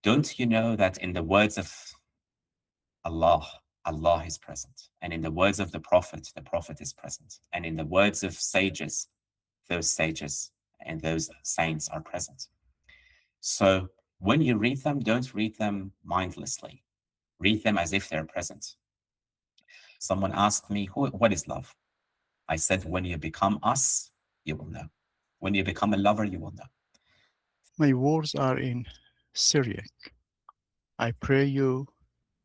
Don't you know that in the words of Allah, Allah is present. And in the words of the Prophet is present. And in the words of sages and those saints are present. So when you read them, don't read them mindlessly. Read them as if they're present. Someone asked me, what is love? I said, when you become us, you will know. When you become a lover, you will know. My words are in Syriac. I pray you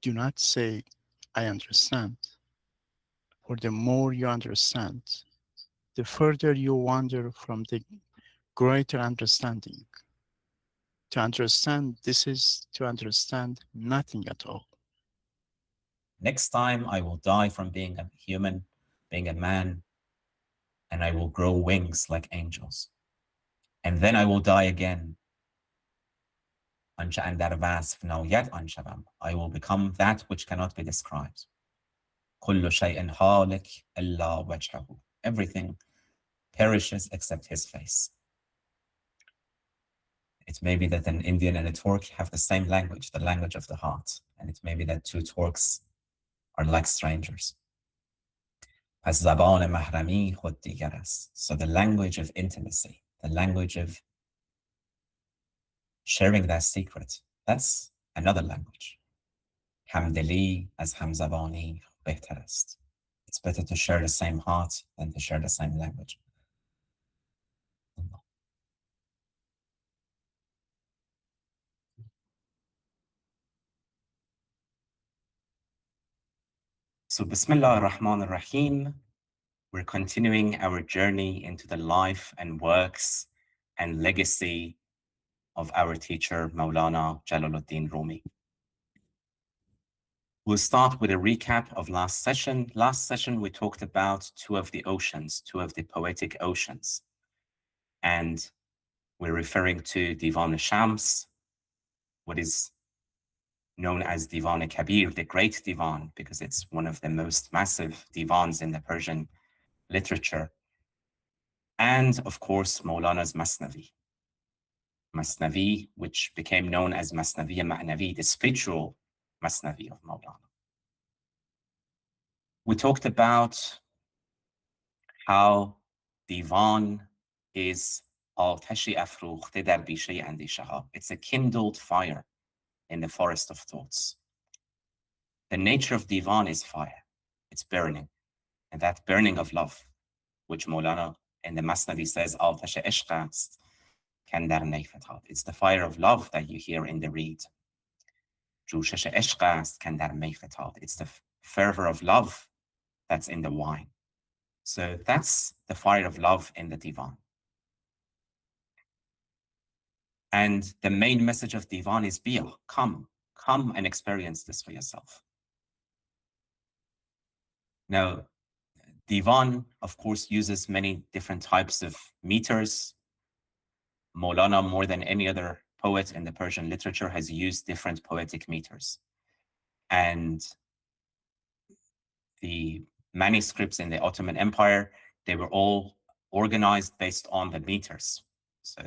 do not say, I understand. For the more you understand, the further you wander from the greater understanding. To understand this is to understand nothing at all. Next time I will die from being a human, being a man, and I will grow wings like angels. And then I will die again. And در وصف ناید آن شوم. I will become that which cannot be described. كل شيء هالك إلا وجهه. Everything perishes except his face. It may be that an Indian and a Turk have the same language, the language of the heart. And it may be that two Turks are like strangers. از زبان محرمی خود دیگر است. So the language of intimacy, the language of sharing that secret, that's another language. همدلی از همزبانی بهتر است. It's better to share the same heart than to share the same language. So Bismillah ar-Rahman ar-Rahim, we're continuing our journey into the life and works and legacy of our teacher, Mawlana Jalaluddin Rumi. We'll start with a recap of last session. Last session, we talked about two of the oceans, two of the poetic oceans. And we're referring to Divan al-Shams, what is known as Divan Kabir, the great Divan, because it's one of the most massive divans in the Persian literature. And of course, Mawlana's Masnavi. Masnavi, which became known as Masnavi Ma'navi, the spiritual Masnavi of Mawlana. We talked about how Divan is آتشی افروخته در بیشه اندیشه‌ها. It's a kindled fire in the forest of thoughts. The nature of Divan is fire. It's burning. And that burning of love, which Mawlana in the Masnavi says, آتش عشق است کاندر نی فتاد. It's the fire of love that you hear in the reed. جوشش عشق است کاندر می فتاد. It's the fervor of love that's in the wine. So that's the fire of love in the Divan. And the main message of Divan is Bia, come and experience this for yourself. Now, Divan, of course, uses many different types of meters. Mawlana, more than any other poet in the Persian literature, has used different poetic meters. And the manuscripts in the Ottoman Empire, they were all organized based on the meters. So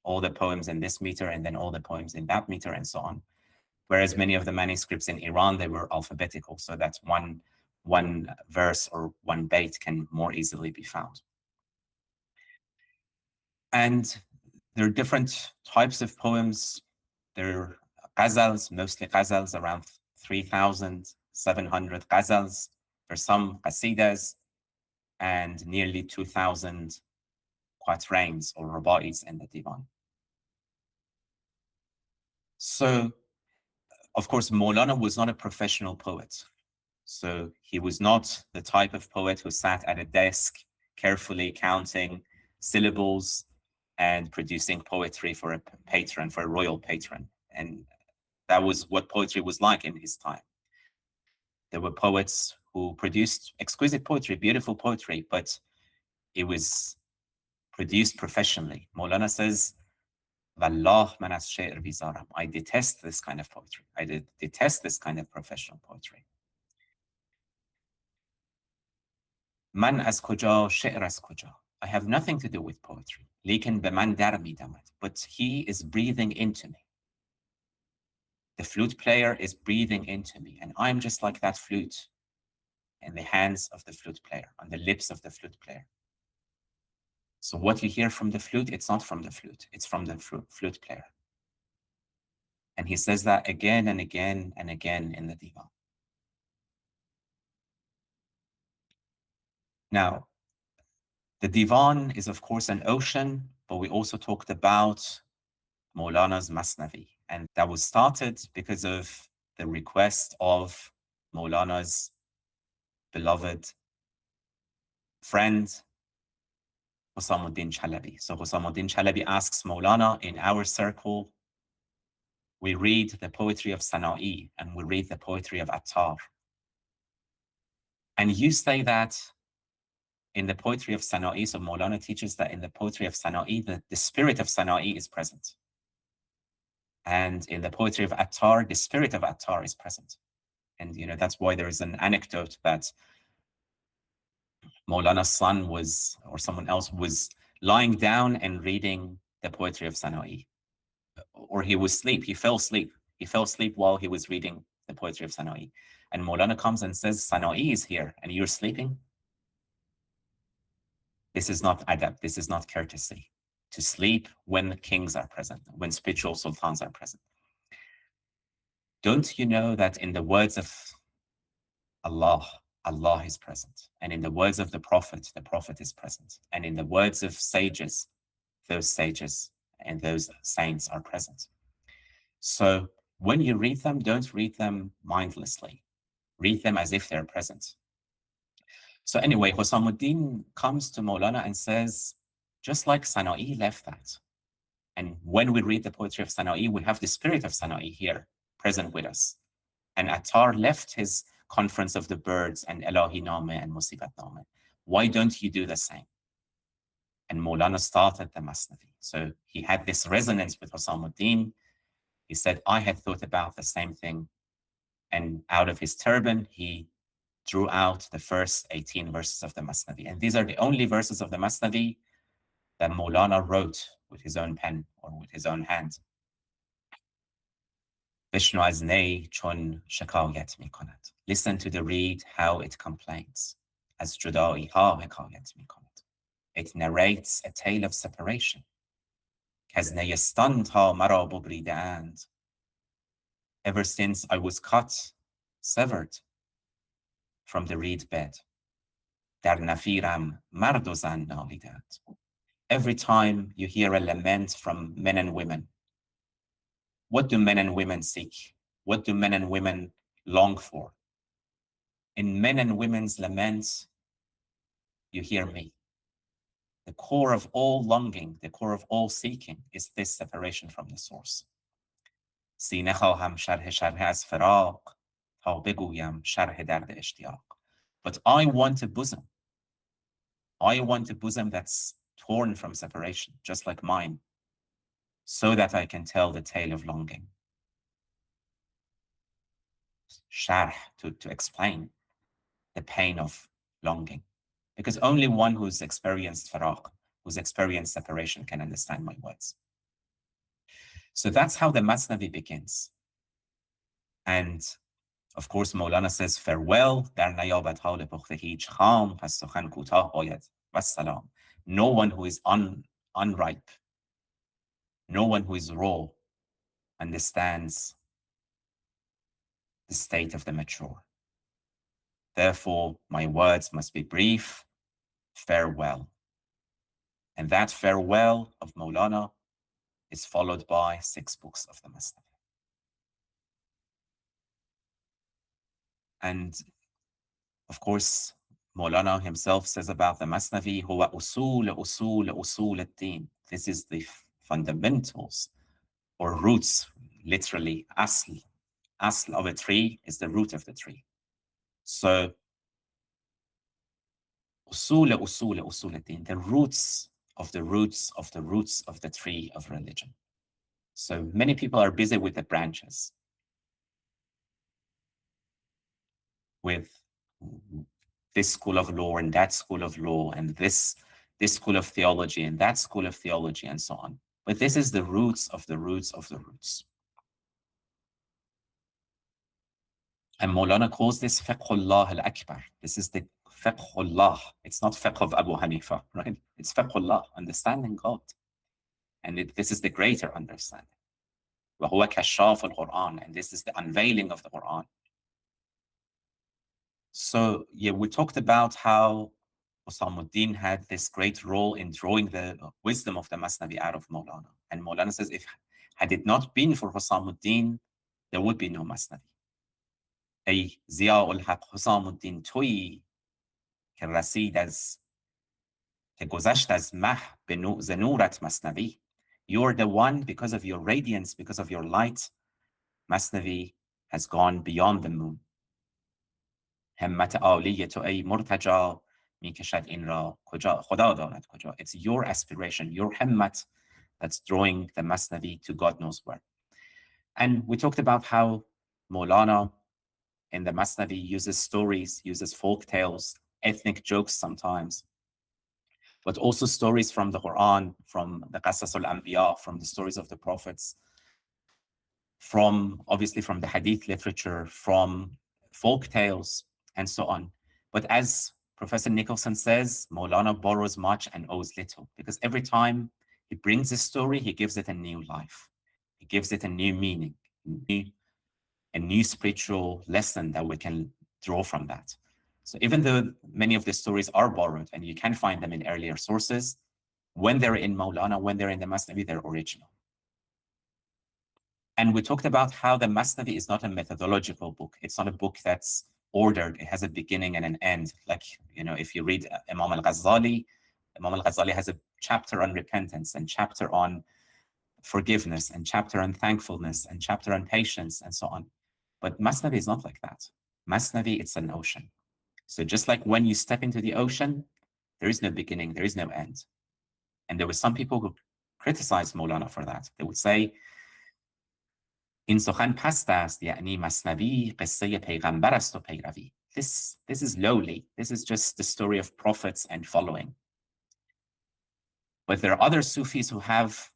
all the poems in this meter and then all the poems in that meter and so on. Whereas many of the manuscripts in Iran, they were alphabetical, so that one verse or one bait can more easily be found. And there are different types of poems. There are ghazals, mostly ghazals, around 3,700 ghazals. There's some qasidas and nearly 2,000 quatrains or ruba'is in the Divan. So, of course, Mawlana was not a professional poet. So he was not the type of poet who sat at a desk carefully counting syllables and producing poetry for a patron, for a royal patron. And that was what poetry was like in his time. There were poets who produced exquisite poetry, beautiful poetry, but it was produced professionally. Mawlana says, Wallah man az she'r bizaram. I detest this kind of poetry. I detest this kind of professional poetry. Man az kuja, she'r az kuja. I have nothing to do with poetry. Lekin be man dar midamad. But he is breathing into me. The flute player is breathing into me, and I'm just like that flute in the hands of the flute player, on the lips of the flute player. So what you hear from the flute, it's not from the flute, it's from the flute player. And he says that again and again and again in the Divan. Now, the Divan is, of course, an ocean, but we also talked about Mawlana's Masnavi. And that was started because of the request of Mawlana's beloved friend, Husamuddin Chalabi. So Husamuddin Chalabi asks Mawlana, in our circle, we read the poetry of Sana'i and we read the poetry of Attar. And you say that in the poetry of Sana'i, so Mawlana teaches that in the poetry of Sana'i, the spirit of Sana'i is present. And in the poetry of Attar, the spirit of Attar is present. And that's why there is an anecdote that Mawlana's son was, or someone else was lying down and reading the poetry of Sana'i. Or he was asleep, he fell asleep. He fell asleep while he was reading the poetry of Sana'i. And Mawlana comes and says, Sana'i is here and you're sleeping? This is not adab, this is not courtesy. To sleep when kings are present, when spiritual sultans are present. Don't you know that in the words of Allah, Allah is present. And in the words of the Prophet is present. And in the words of sages, those sages and those saints are present. So when you read them, don't read them mindlessly. Read them as if they're present. So anyway, Husamuddin comes to Mawlana and says, just like Sana'i left that. And when we read the poetry of Sana'i, we have the spirit of Sana'i here, present with us. And Attar left his conference of the birds and Elahi Name and Musibat Name. Why don't you do the same? And Mawlana started the Masnavi. So he had this resonance with Husamuddin. He said, I had thought about the same thing. And out of his turban, he drew out the first 18 verses of the Masnavi. And these are the only verses of the Masnavi that Mawlana wrote with his own pen or with his own hand. Vishnu az ney chun shakayat mikonad. Listen to the reed, how it complains. As judai ha hekayat mikonad. It narrates a tale of separation. Kaz neyestan ta mara bubridand. Ever since I was cut, severed from the reed bed. Dar nafiram mard o zan nalidand. Every time you hear a lament from men and women, what do men and women seek? What do men and women long for? In men and women's laments, you hear me. The core of all longing, the core of all seeking is this separation from the source. سینه خواهم شرح از فراق تا بگویم شرح درد اشتیاق. But I want a bosom. I want a bosom that's torn from separation, just like mine, so that I can tell the tale of longing. Sharh, to explain the pain of longing. Because only one who's experienced faraq, who's experienced separation, can understand my words. So that's how the Masnavi begins. And of course, Mawlana says, farewell, dar nayabad hal pukhte hich kham, pas sukhan kutah bayad, wassalam. No one who is unripe, no one who is raw, understands the state of the mature. Therefore, my words must be brief, farewell. And that farewell of Mawlana is followed by 6 books of the Masnavi. And of course, Mawlana himself says about the Masnavi, huwa usul ad-din. This is the fundamentals or roots, literally, asl. Asl of a tree is the root of the tree. So, usul ad-din, the roots of the roots of the roots of the tree of religion. So many people are busy with the branches, with this school of law and that school of law and this school of theology and that school of theology and so on. But this is the roots of the roots of the roots. And Maulana calls this fiqhullah al-akbar. This is the fiqhullah. It's not fiqh of Abu Hanifa, right? It's fiqhullah, understanding God. And this is the greater understanding. وَهُوَ كَشَّافُ الْقُرْآنِ. And this is the unveiling of the Quran. So, yeah, we talked about how Husamuddin had this great role in drawing the wisdom of the Masnavi out of Maulana. And Maulana says, had it not been for Husamuddin, there would be no Masnavi. ای ضیاء الحق حسام الدین تویی که رسید از که گذشت از مه به ز نورت مثنوی. You're the one, because of your radiance, because of your light, Masnavi has gone beyond the moon. همت عالی تو ای مرتجا میکشد این را کجا خدا دارد کجا. It's your aspiration, your himmat that's drawing the Masnavi to God knows where. And we talked about how Maulana in the Masnavi uses stories, uses folk tales, ethnic jokes sometimes, but also stories from the Quran, from the Qasas al-Anbiya, from the stories of the prophets, obviously from the Hadith literature, from folk tales, and so on. But as Professor Nicholson says, Maulana borrows much and owes little, because every time he brings a story, he gives it a new life. He gives it a new meaning, a new spiritual lesson that we can draw from that. So even though many of the stories are borrowed and you can find them in earlier sources, when they're in Maulana, when they're in the Masnavi, they're original. And we talked about how the Masnavi is not a methodological book. It's not a book that's ordered. It has a beginning and an end. Like, if you read Imam al-Ghazali has a chapter on repentance and chapter on forgiveness and chapter on thankfulness and chapter on patience and so on. But Masnavi is not like that. Masnavi, it's an ocean. So just like when you step into the ocean, there is no beginning, there is no end. And there were some people who criticized Maulana for that. They would say, این سخن پست است یعنی مثنوی قصه پیغمبر است و پیروی. This is lowly. This is just the story of prophets and following. But there are other Sufis who have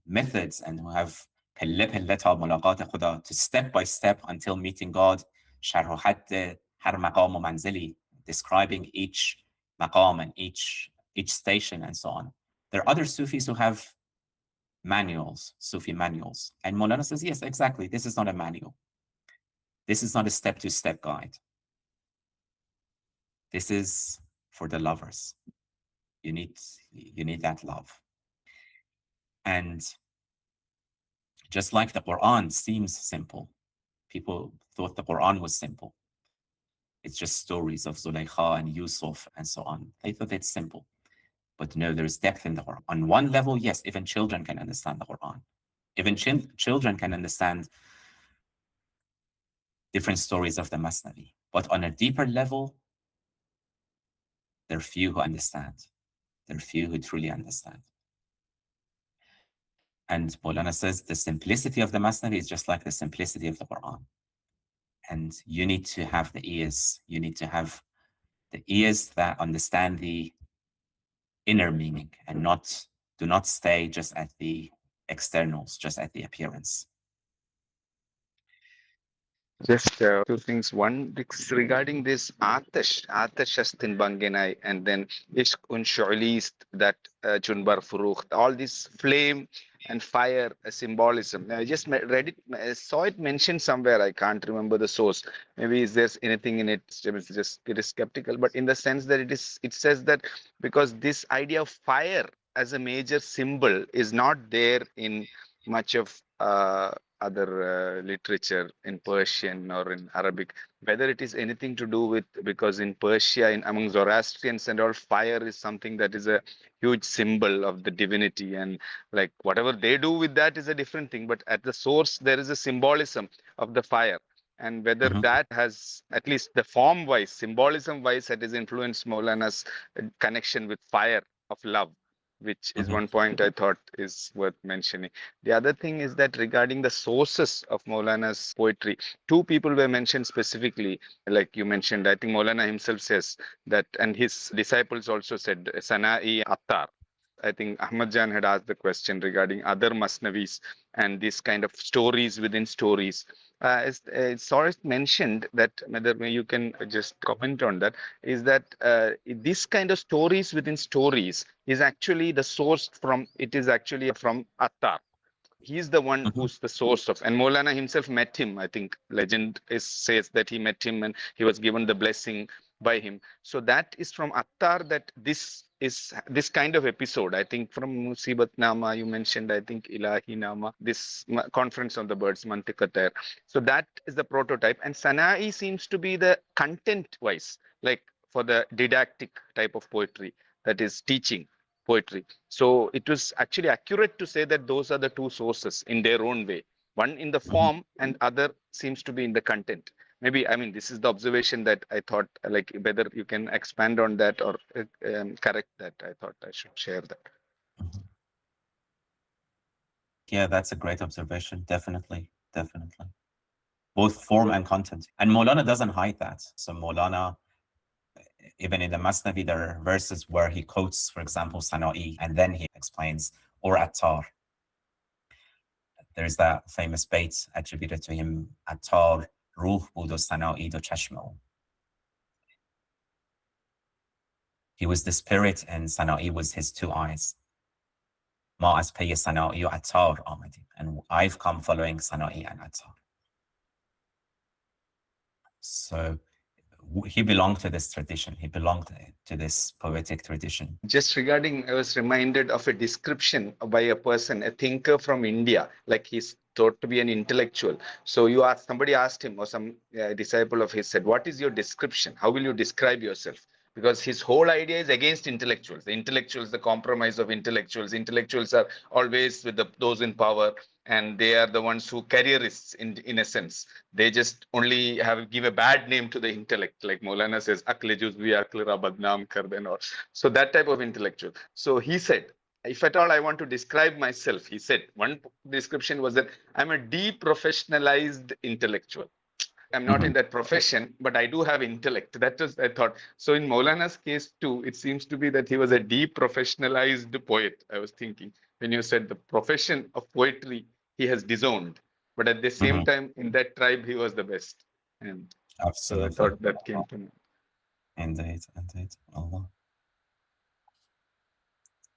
methods and who have پله پله تا ملاقات خدا, to step by step until meeting God, شرح و حد هر مقام و منزلی, describing each maqam and each station and so on. There are other Sufis who have manuals, Sufi manuals. And Maulana says, yes, exactly. This is not a manual. This is not a step-to-step guide. This is for the lovers. You need that love. And just like the Quran seems simple, people thought the Quran was simple. It's just stories of Zulaykha and Yusuf and so on. They thought it's simple. But no, there's depth in the Quran. On one level, yes, even children can understand the Quran. Even children can understand different stories of the Masnavi. But on a deeper level, there are few who understand. There are few who truly understand. And Maulana says the simplicity of the Masnavi is just like the simplicity of the Quran. And you need to have the ears. You need to have the ears that understand the inner meaning and do not stay just at the externals, just at the appearance. Just two things. One regarding this Atash Astin Bangenai, and then Ishq un Shu'list, that Junbar Furukh, all this flame and fire symbolism. I just read it, saw it mentioned somewhere. I can't remember the source. Maybe is there anything in it? It's just it is skeptical, but in the sense that it says that because this idea of fire as a major symbol is not there in much of other literature in Persian or in Arabic, whether it is anything to do with, because in Persia, among Zoroastrians and all, fire is something that is a huge symbol of the divinity, and like whatever they do with that is a different thing, but at the source there is a symbolism of the fire. And whether that has, at least the form wise, symbolism wise, it has influenced Maulana's connection with fire of love, which is one point I thought is worth mentioning. The other thing is that regarding the sources of Maulana's poetry, two people were mentioned specifically, like you mentioned. I think Maulana himself says that, and his disciples also said, Sana'i Attar. I think Ahmad Jan had asked the question regarding other Masnavis and this kind of stories within stories. Soros mentioned that, whether you can just comment on that, is that this kind of stories within stories is actually the source from, it is actually from Attar. He's the one Mhm. who's the source of, and Maulana himself met him. I think legend says that he met him and he was given the blessing by him. So that is from Attar, that this is this kind of episode. I think from Musibat Nama, you mentioned, I think Ilahi Nama, this conference on the birds, Mantikatar. So that is the prototype. And Sana'i seems to be the content wise, like for the didactic type of poetry, that is teaching poetry. So it was actually accurate to say that those are the two sources in their own way. One in the Mhm. form and other seems to be in the content. Maybe, I mean, this is the observation that I thought, like, whether you can expand on that or correct that. I thought I should share that. Mhm. Yeah, that's a great observation. Definitely, definitely. Both form and content. And Maulana doesn't hide that. So Maulana, even in the Masnavi, there are verses where he quotes, for example, Sana'i, and then he explains, or Attar. There's that famous bait attributed to him, Attar, ruh budo Sana'i do chashmo. He was the spirit and Sana'i was his two eyes. Ma as pay Sana'i Attar amadi. And I've come following Sana'i and Attar. So he belonged to this tradition. He belonged to this poetic tradition. Just regarding, I was reminded of a description by a person, a thinker from India, like he's thought to be an intellectual. So you asked, somebody asked him, or some disciple of his said, what is your description? How will you describe yourself? Because his whole idea is against intellectuals. The intellectuals, the compromise of intellectuals. Intellectuals are always with those in power, and they are the ones who careerists in a sense. They just only give a bad name to the intellect, like Maulana says, "Akle juzvi akle ra badnaam kar den," or so that type of intellectual. So he said, if at all I want to describe myself, he said, one description was that I'm a deprofessionalized intellectual. I'm not in that profession, but I do have intellect. That was, I thought. So in Maulana's case too, it seems to be that he was a deprofessionalized poet. I was thinking when you said the profession of poetry, he has disowned. But at the same Mhm. time, in that tribe, he was the best. And so I Absolutely. thought that came to me. Indeed, indeed. Allah.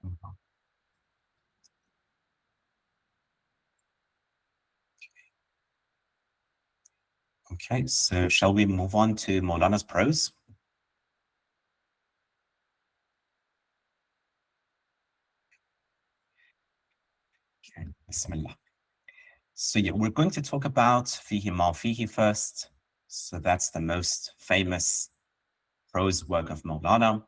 Mhm. Okay, so shall we move on to Maulana's prose? Okay, Bismillah. So yeah, we're going to talk about Fihi Ma Fihi first. So that's the most famous prose work of Maulana.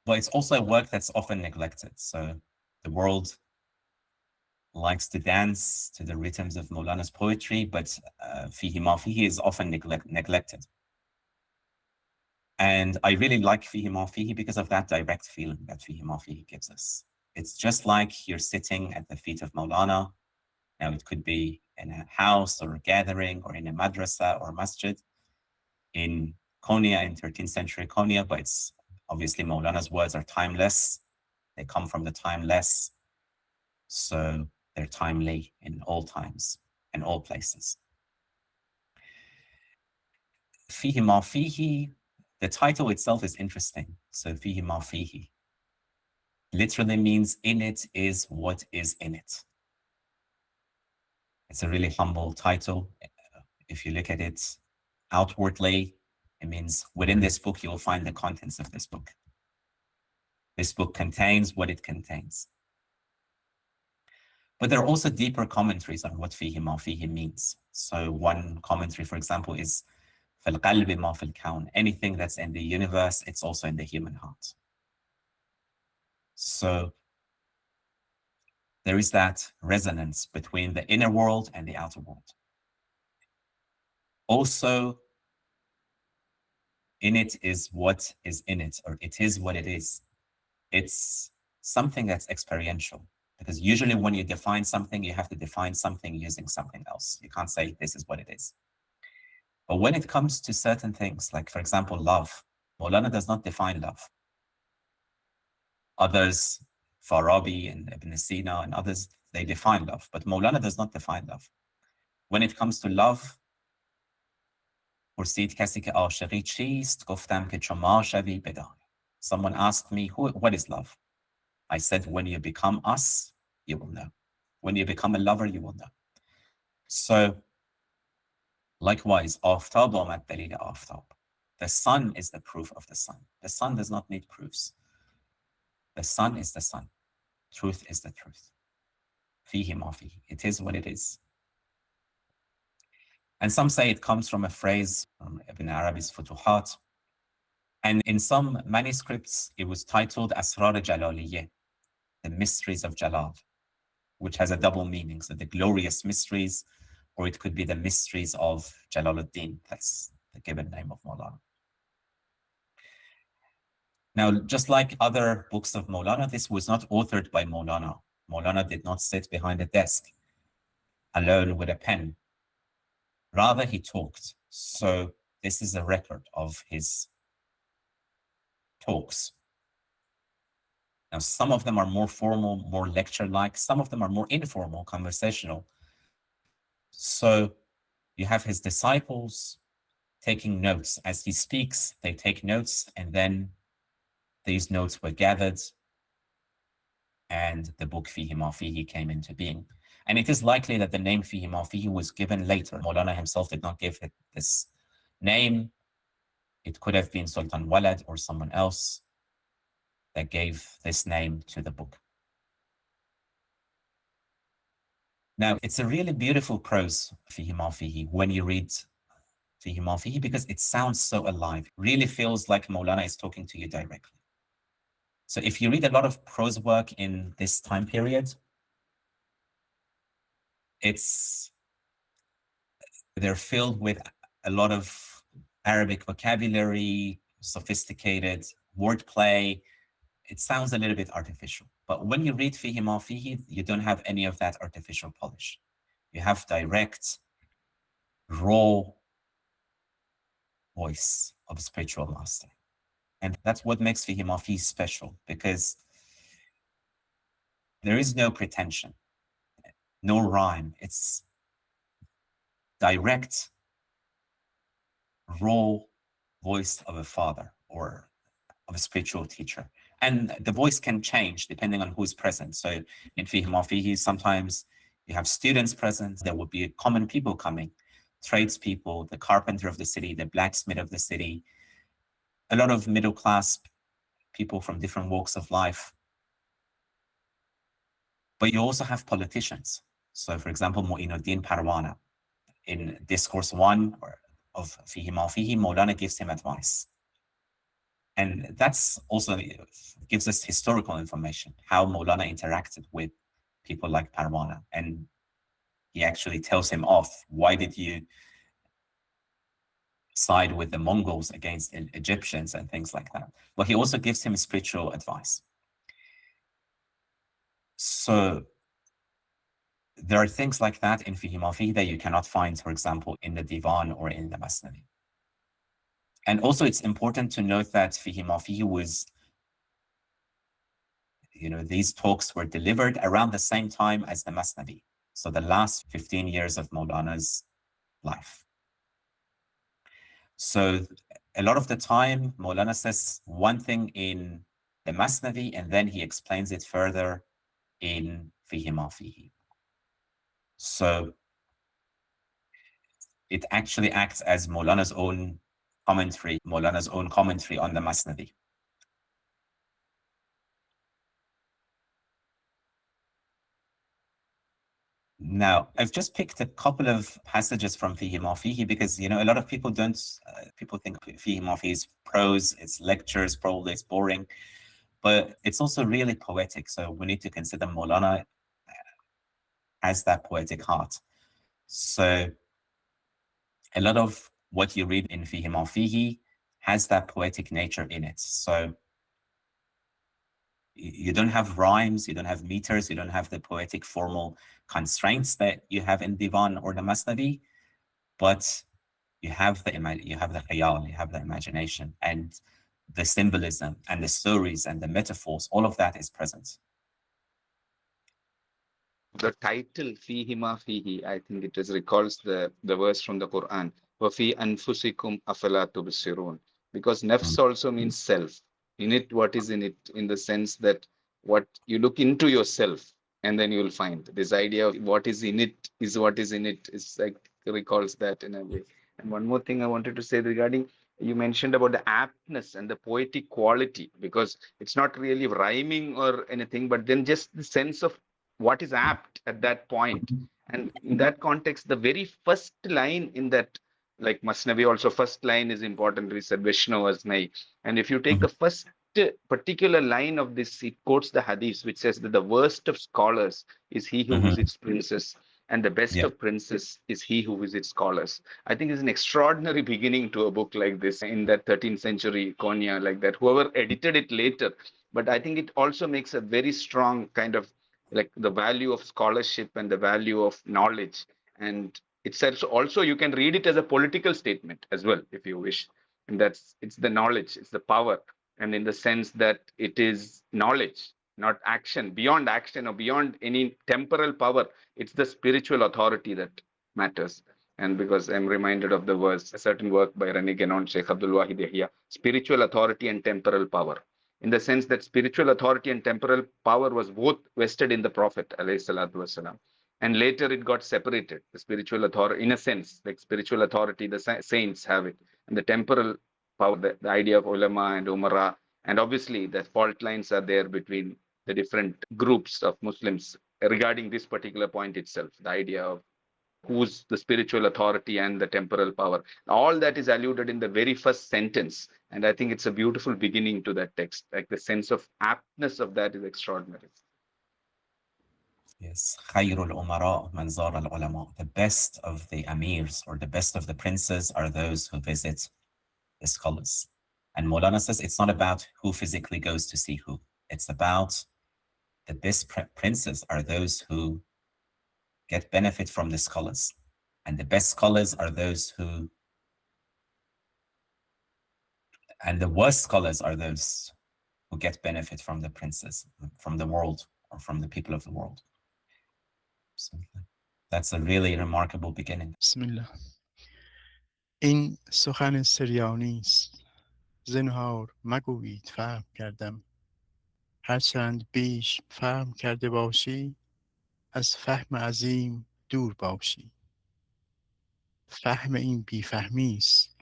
But it's also a work that's often neglected. So the world likes to dance to the rhythms of Maulana's poetry, but Fihi Ma Fihi is often neglected. And I really like Fihi Ma Fihi because of that direct feeling that Fihi Ma Fihi gives us. It's just like you're sitting at the feet of Maulana. Now, it could be in a house or a gathering or in a madrasa or masjid in Konya, in 13th century Konya, but it's obviously Maulana's words are timeless. They come from the timeless. So they're timely in all times and all places. Fihi Ma Fihi, the title itself is interesting. So Fihi Ma Fihi literally means in it is what is in it. It's a really humble title. If you look at it outwardly, it means within this book, you'll find the contents of this book. This book contains what it contains. But there are also deeper commentaries on what Fihi Ma Fihi means. So one commentary, for example, is فِي الْقَلْبِ مَا فِي الْكَوْنِ. Anything that's in the universe, it's also in the human heart. So there is that resonance between the inner world and the outer world. Also, in it is what is in it, or it is what it is. It's something that's experiential, because usually when you define something, you have to define something using something else. You can't say this is what it is. But when it comes to certain things, like for example, love, Maulana does not define love. Others, Farabi and Ibn Sina and others, they define love, but Maulana does not define love. When it comes to love, پرسید کسی که عاشقی چیست؟ گفتم که چو ما شوی بدان. Someone asked me, what is love? I said, when you become us, you will know. When you become a lover, you will know. So, likewise, آفتاب آمد دلیل آفتاب. The sun is the proof of the sun. The sun does not need proofs. The sun is the sun. Truth is the truth. Fihi Ma Fihi. It is what it is. And some say it comes from a phrase from Ibn Arabi's Futuhat. And in some manuscripts, it was titled Asrar Jalaliye, the mysteries of Jalal, which has a double meaning. So the glorious mysteries, or it could be the mysteries of Jalaluddin. That's the given name of Mawlana. Now, just like other books of Mawlana, this was not authored by Mawlana. Mawlana did not sit behind a desk alone with a pen. Rather, he talked. So this is a record of his talks. Now, some of them are more formal, more lecture-like. Some of them are more informal, conversational. So you have his disciples taking notes. As he speaks, they take notes, and then these notes were gathered, and the book Fihi Ma Fihi came into being. And it is likely that the name Fihi Ma Fihi was given later. Mawlana himself did not give it this name. It could have been Sultan Walad or someone else that gave this name to the book. Now, it's a really beautiful prose, Fihi Ma Fihi, when you read Fihi Ma Fihi, because it sounds so alive. It really feels like Mawlana is talking to you directly. So if you read a lot of prose work in this time period, they're filled with a lot of Arabic vocabulary, sophisticated wordplay. It sounds a little bit artificial. But when you read Fihi Ma Fihi, you don't have any of that artificial polish. You have direct, raw voice of a spiritual master. And that's what makes Fihi Ma Fihi special, because there is no pretension, no rhyme. It's direct, raw voice of a father or of a spiritual teacher. And the voice can change depending on who's present. So in Fihi Ma Fihi, sometimes you have students present. There will be common people coming, tradespeople, the carpenter of the city, the blacksmith of the city, a lot of middle-class people from different walks of life. But you also have politicians. So for example, Mu'inuddin Parwana, in Discourse 1 of Fihi Ma Fihi, Mawlana gives him advice. And that's also gives us historical information, how Mawlana interacted with people like Parwana. And he actually tells him off, why did you side with the Mongols against Egyptians and things like that? But he also gives him spiritual advice. So there are things like that in Fihi Ma Fihi that you cannot find, for example, in the Divan or in the Masnavi. And also it's important to note that Fihi Ma Fihi was, these talks were delivered around the same time as the Masnavi. So the last 15 years of Mawlana's life. So a lot of the time, Mawlana says one thing in the Masnavi, and then he explains it further in Fihi Ma Fihi. So it actually acts as Mawlana's own commentary on the Masnavi. Now, I've just picked a couple of passages from Fihi Ma Fihi because, a lot of people people think Fihi Ma Fihi is prose, it's lectures, probably it's boring, but it's also really poetic. So we need to consider Mawlana has that poetic heart. So a lot of what you read in Fihi Ma Fihi has that poetic nature in it. So you don't have rhymes, you don't have meters, you don't have the poetic formal constraints that you have in Divan or the Masnavi, but you have the khayal, you have the imagination, and the symbolism and the stories and the metaphors, all of that is present. the title Fihi Ma Fihi, I think it is recalls the verse from the Quran, وَفِي أَنفُسِكُمْ أَفَلَا تُبْصِرُونَ, because nafs also means self. In it, what is in it, in the sense that what you look into yourself, and then you will find this idea of what is in it is what is in it is like recalls that in a way. And one more thing I wanted to say regarding, you mentioned about the aptness and the poetic quality, because it's not really rhyming or anything, but then just the sense of what is apt at that point. And in that context, the very first line in that, like Masnavi also, first line is important. We said Vishnu Vasnai. And if you take the first particular line of this, it quotes the hadith, which says that the worst of scholars is he who visits princes, and the best Yeah. of princes is he who visits scholars. I think it's an extraordinary beginning to a book like this in that 13th century Konya, like that. Whoever edited it later, but I think it also makes a very strong kind of like the value of scholarship and the value of knowledge. And itself also, you can read it as a political statement as well if you wish. And that's, it's the knowledge, it's the power, and in the sense that it is knowledge, not action, beyond action or beyond any temporal power. It's the spiritual authority that matters. And because I'm reminded of the verse, a certain work by Rani Genon Sheikh Abdul Wahid Yahya, spiritual authority and temporal power, in the sense that spiritual authority and temporal power was both vested in the Prophet ﷺ. And later it got separated. The spiritual authority, in a sense, like spiritual authority, the saints have it, and the temporal power, the idea of ulama and umara, and obviously the fault lines are there between the different groups of Muslims regarding this particular point itself, the idea of who's the spiritual authority and the temporal power. All that is alluded in the very first sentence. And I think it's a beautiful beginning to that text. Like the sense of aptness of that is extraordinary. Yes. خير الأمراء من زار العلماء. The best of the amirs or the best of the princes are those who visit the scholars. And Maulana says it's not about who physically goes to see who. It's about the best princes are those who get benefit from the scholars. And the best scholars are those who, and the worst scholars are those who get benefit from the princes, from the world, or from the people of the world. So that's a really remarkable beginning. Bismillah. این سخن سریانی است. زنهار مگویید فهم کردم. هرچند بیش فهم کرده باشی، از فهم عظیم دور باشی. فهم این بیفهمی است.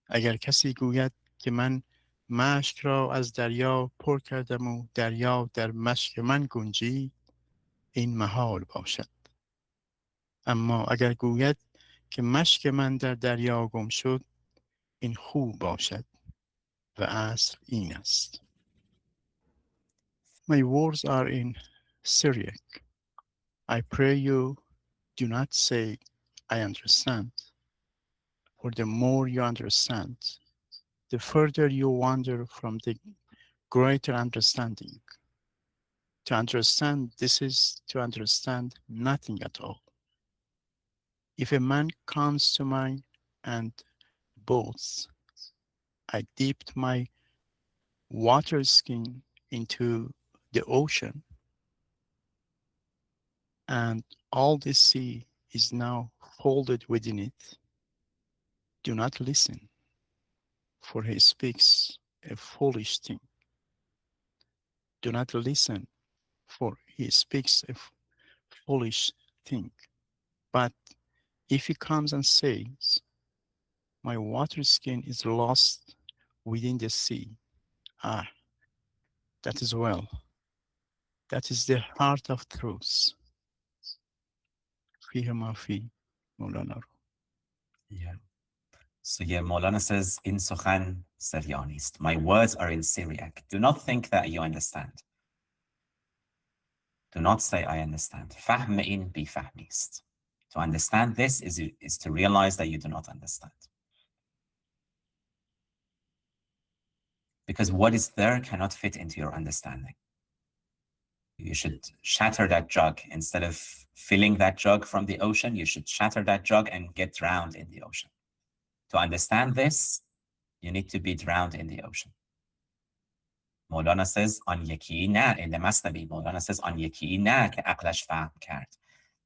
اگر کسی گوید که من مشک را از دریا پر کردم و دریا در مشک من گنجید، این محال باشد. اما اگر گوید که مشک من در دریا گم شد، این خوب باشد و اصل این است. My words are in Syriac. I pray you do not say, I understand. For the more you understand, the further you wander from the greater understanding. To understand, this is to understand nothing at all. If a man comes to mine and boasts, I dipped my water skin into the ocean, and all the sea is now folded within it. Do not listen, for he speaks a foolish thing. Do not listen, for he speaks a foolish thing. But if he comes and says, my water skin is lost within the sea, that is well. That is the heart of truth. Fihi Ma Fihi, Mawlana. Yeah. So yeah, Maulana says, in Sukhan Syrianist, my words are in Syriac. Do not think that you understand. Do not say I understand. Fahm in bi fahmist. To understand this is to realize that you do not understand. Because what is there cannot fit into your understanding. You should shatter that jug. Instead of filling that jug from the ocean, you should shatter that jug and get drowned in the ocean. To understand this, you need to be drowned in the ocean. Mawlana says, an yaki na, in the Masnavi, Mawlana says, an yaki na ke aqlash fahm kard.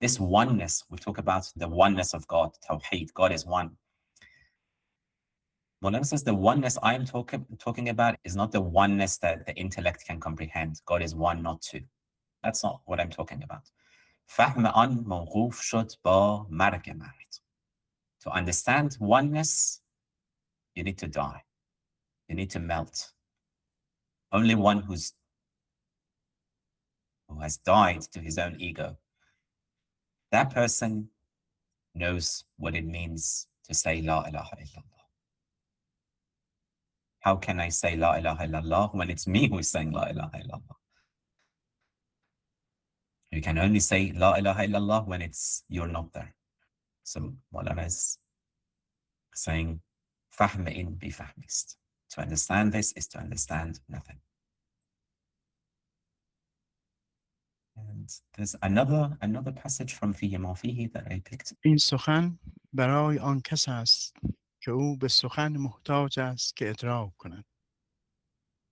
This oneness, we talk about the oneness of God, Tawheed, God is one. Mawlana says the oneness I'm talking about is not the oneness that the intellect can comprehend. God is one, not two. That's not what I'm talking about. فهم آن موقوف شد با مرگ مرد. To understand oneness, you need to die. You need to melt. Only one who has died to his own ego, that person knows what it means to say La ilaha illallah. How can I say La ilaha illallah when it's me who is saying La ilaha illallah? You can only say La ilaha illallah when you're not there. So Mawlana is saying, Fahm in bi fahmist. To understand this is to understand nothing. And there's another passage from Fihi Ma Fihi that I picked. این سخن برای آن کس است که او به سخن محتاج است که ادراک کند.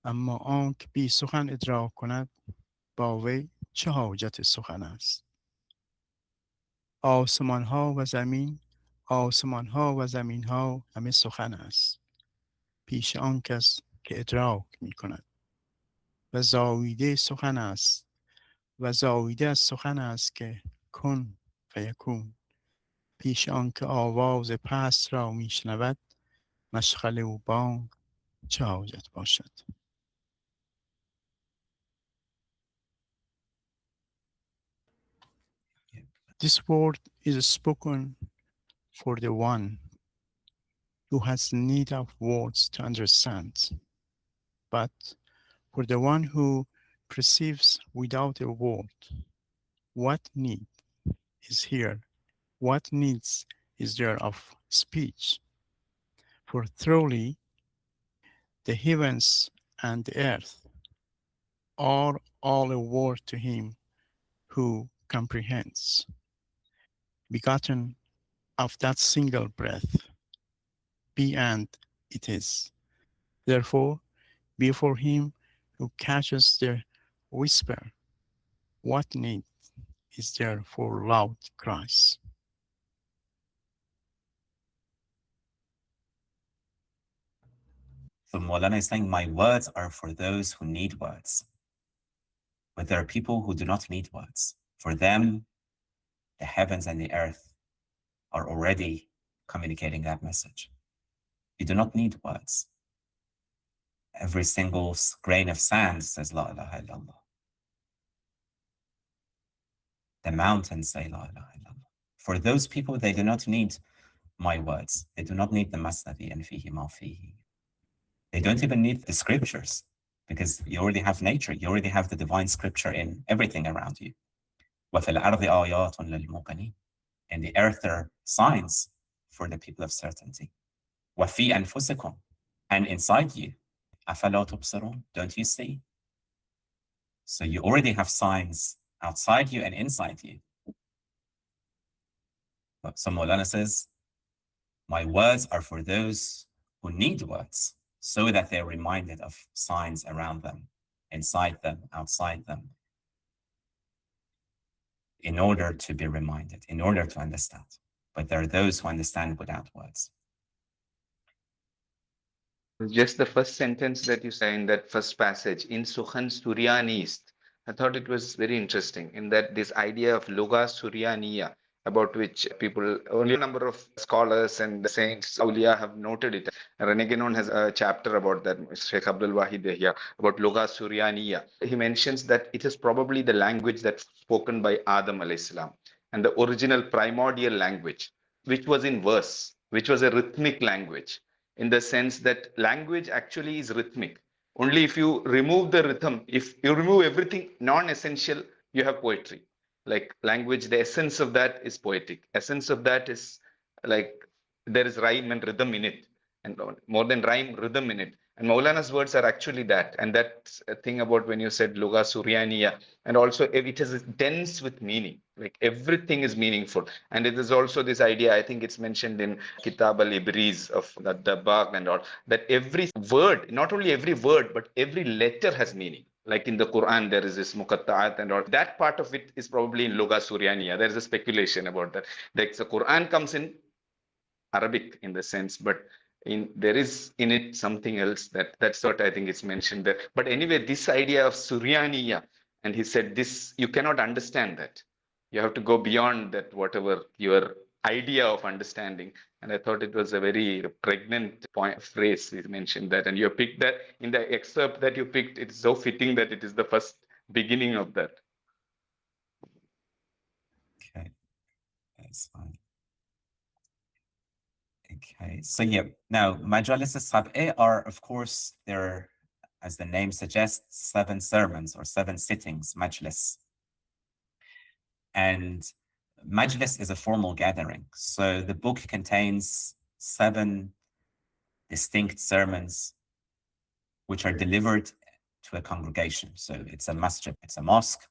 اما آنکه بی سخن ادراک کند با وی چه حاجت سخن است؟ آسمان ها و زمین همه سخن است پیش آن کس که ادراک می کند و زاییده سخن است و زاییده از سخن است که کن فیکون پیش آن که آواز پست را می شنود مشغله و بانگ چه حاجت باشد. This word is spoken for the one who has need of words to understand, but for the one who perceives without a word, what need is here? What needs is there of speech? For truly, the heavens and the earth are all a word to him who comprehends, begotten of that single breath, be and it is. Therefore, before him who catches the whisper, what need is there for loud cries? So Maulana is saying, my words are for those who need words. But there are people who do not need words. For them, the heavens and the earth are already communicating that message. You do not need words. Every single grain of sand says La ilaha illallah. The mountains say La ilaha illallah. For those people, they do not need my words. They do not need the Masnavi and Fihi Ma Fihi. They don't even need the scriptures because you already have nature. You already have the divine scripture in everything around you. وَفِي الْأَرْضِ آيَاتٌ لِلْمُوقِنِينَ. In the earth, there are signs for the people of certainty. وَفِي أَنفُسِكُمْ. And inside you, أَفَلَا تُبْصِرُونَ. Don't you see? So you already have signs outside you and inside you. So Maulana says, my words are for those who need words so that they're reminded of signs around them, inside them, outside them, in order to be reminded, in order to understand. But there are those who understand without words. Just the first sentence that you say in that first passage, in Sukhan Suryani ist, I thought it was very interesting in that this idea of Loga Suryaniya, about which people, only a number of scholars and saints, Awliya have noted it. Reneganon has a chapter about that, Sheikh Abdul Wahid here, about Loga Suryaniya. He mentions that it is probably the language that's spoken by Adam alayhi salam and the original primordial language, which was in verse, which was a rhythmic language, in the sense that language actually is rhythmic. Only if you remove the rhythm, if you remove everything non-essential, you have poetry. Like language, the essence of that is poetic. Essence of that is like there is rhyme and rhythm in it, and more than rhyme, rhythm in it. And Maulana's words are actually that. And that thing about when you said Luga Suryaniya, and also it is dense with meaning. Like everything is meaningful. And it is also this idea, I think it's mentioned in Kitab al-Ibriz of the Dabbagh and all, that every word, not only every word, but every letter has meaning. Like in the Quran, there is this muqatta'at and all. That part of it is probably in Luga Suryaniya. There is a speculation about that. Like the Quran comes in Arabic in the sense, but there is in it something else that's what I think is mentioned there. But anyway, this idea of Suryaniya, and he said this, you cannot understand that. You have to go beyond that, whatever your idea of understanding. And I thought it was a very pregnant point phrase he mentioned that. And you picked that in the excerpt that you picked, it's so fitting that it is the first beginning of that. Okay, that's fine. Okay, so yeah, now Majalis al-Sab'eh are, of course, they're, as the name suggests, 7 sermons or 7 sittings, majlis. And majlis is a formal gathering. So the book contains 7 distinct sermons which are delivered to a congregation. So it's a masjid, it's a mosque,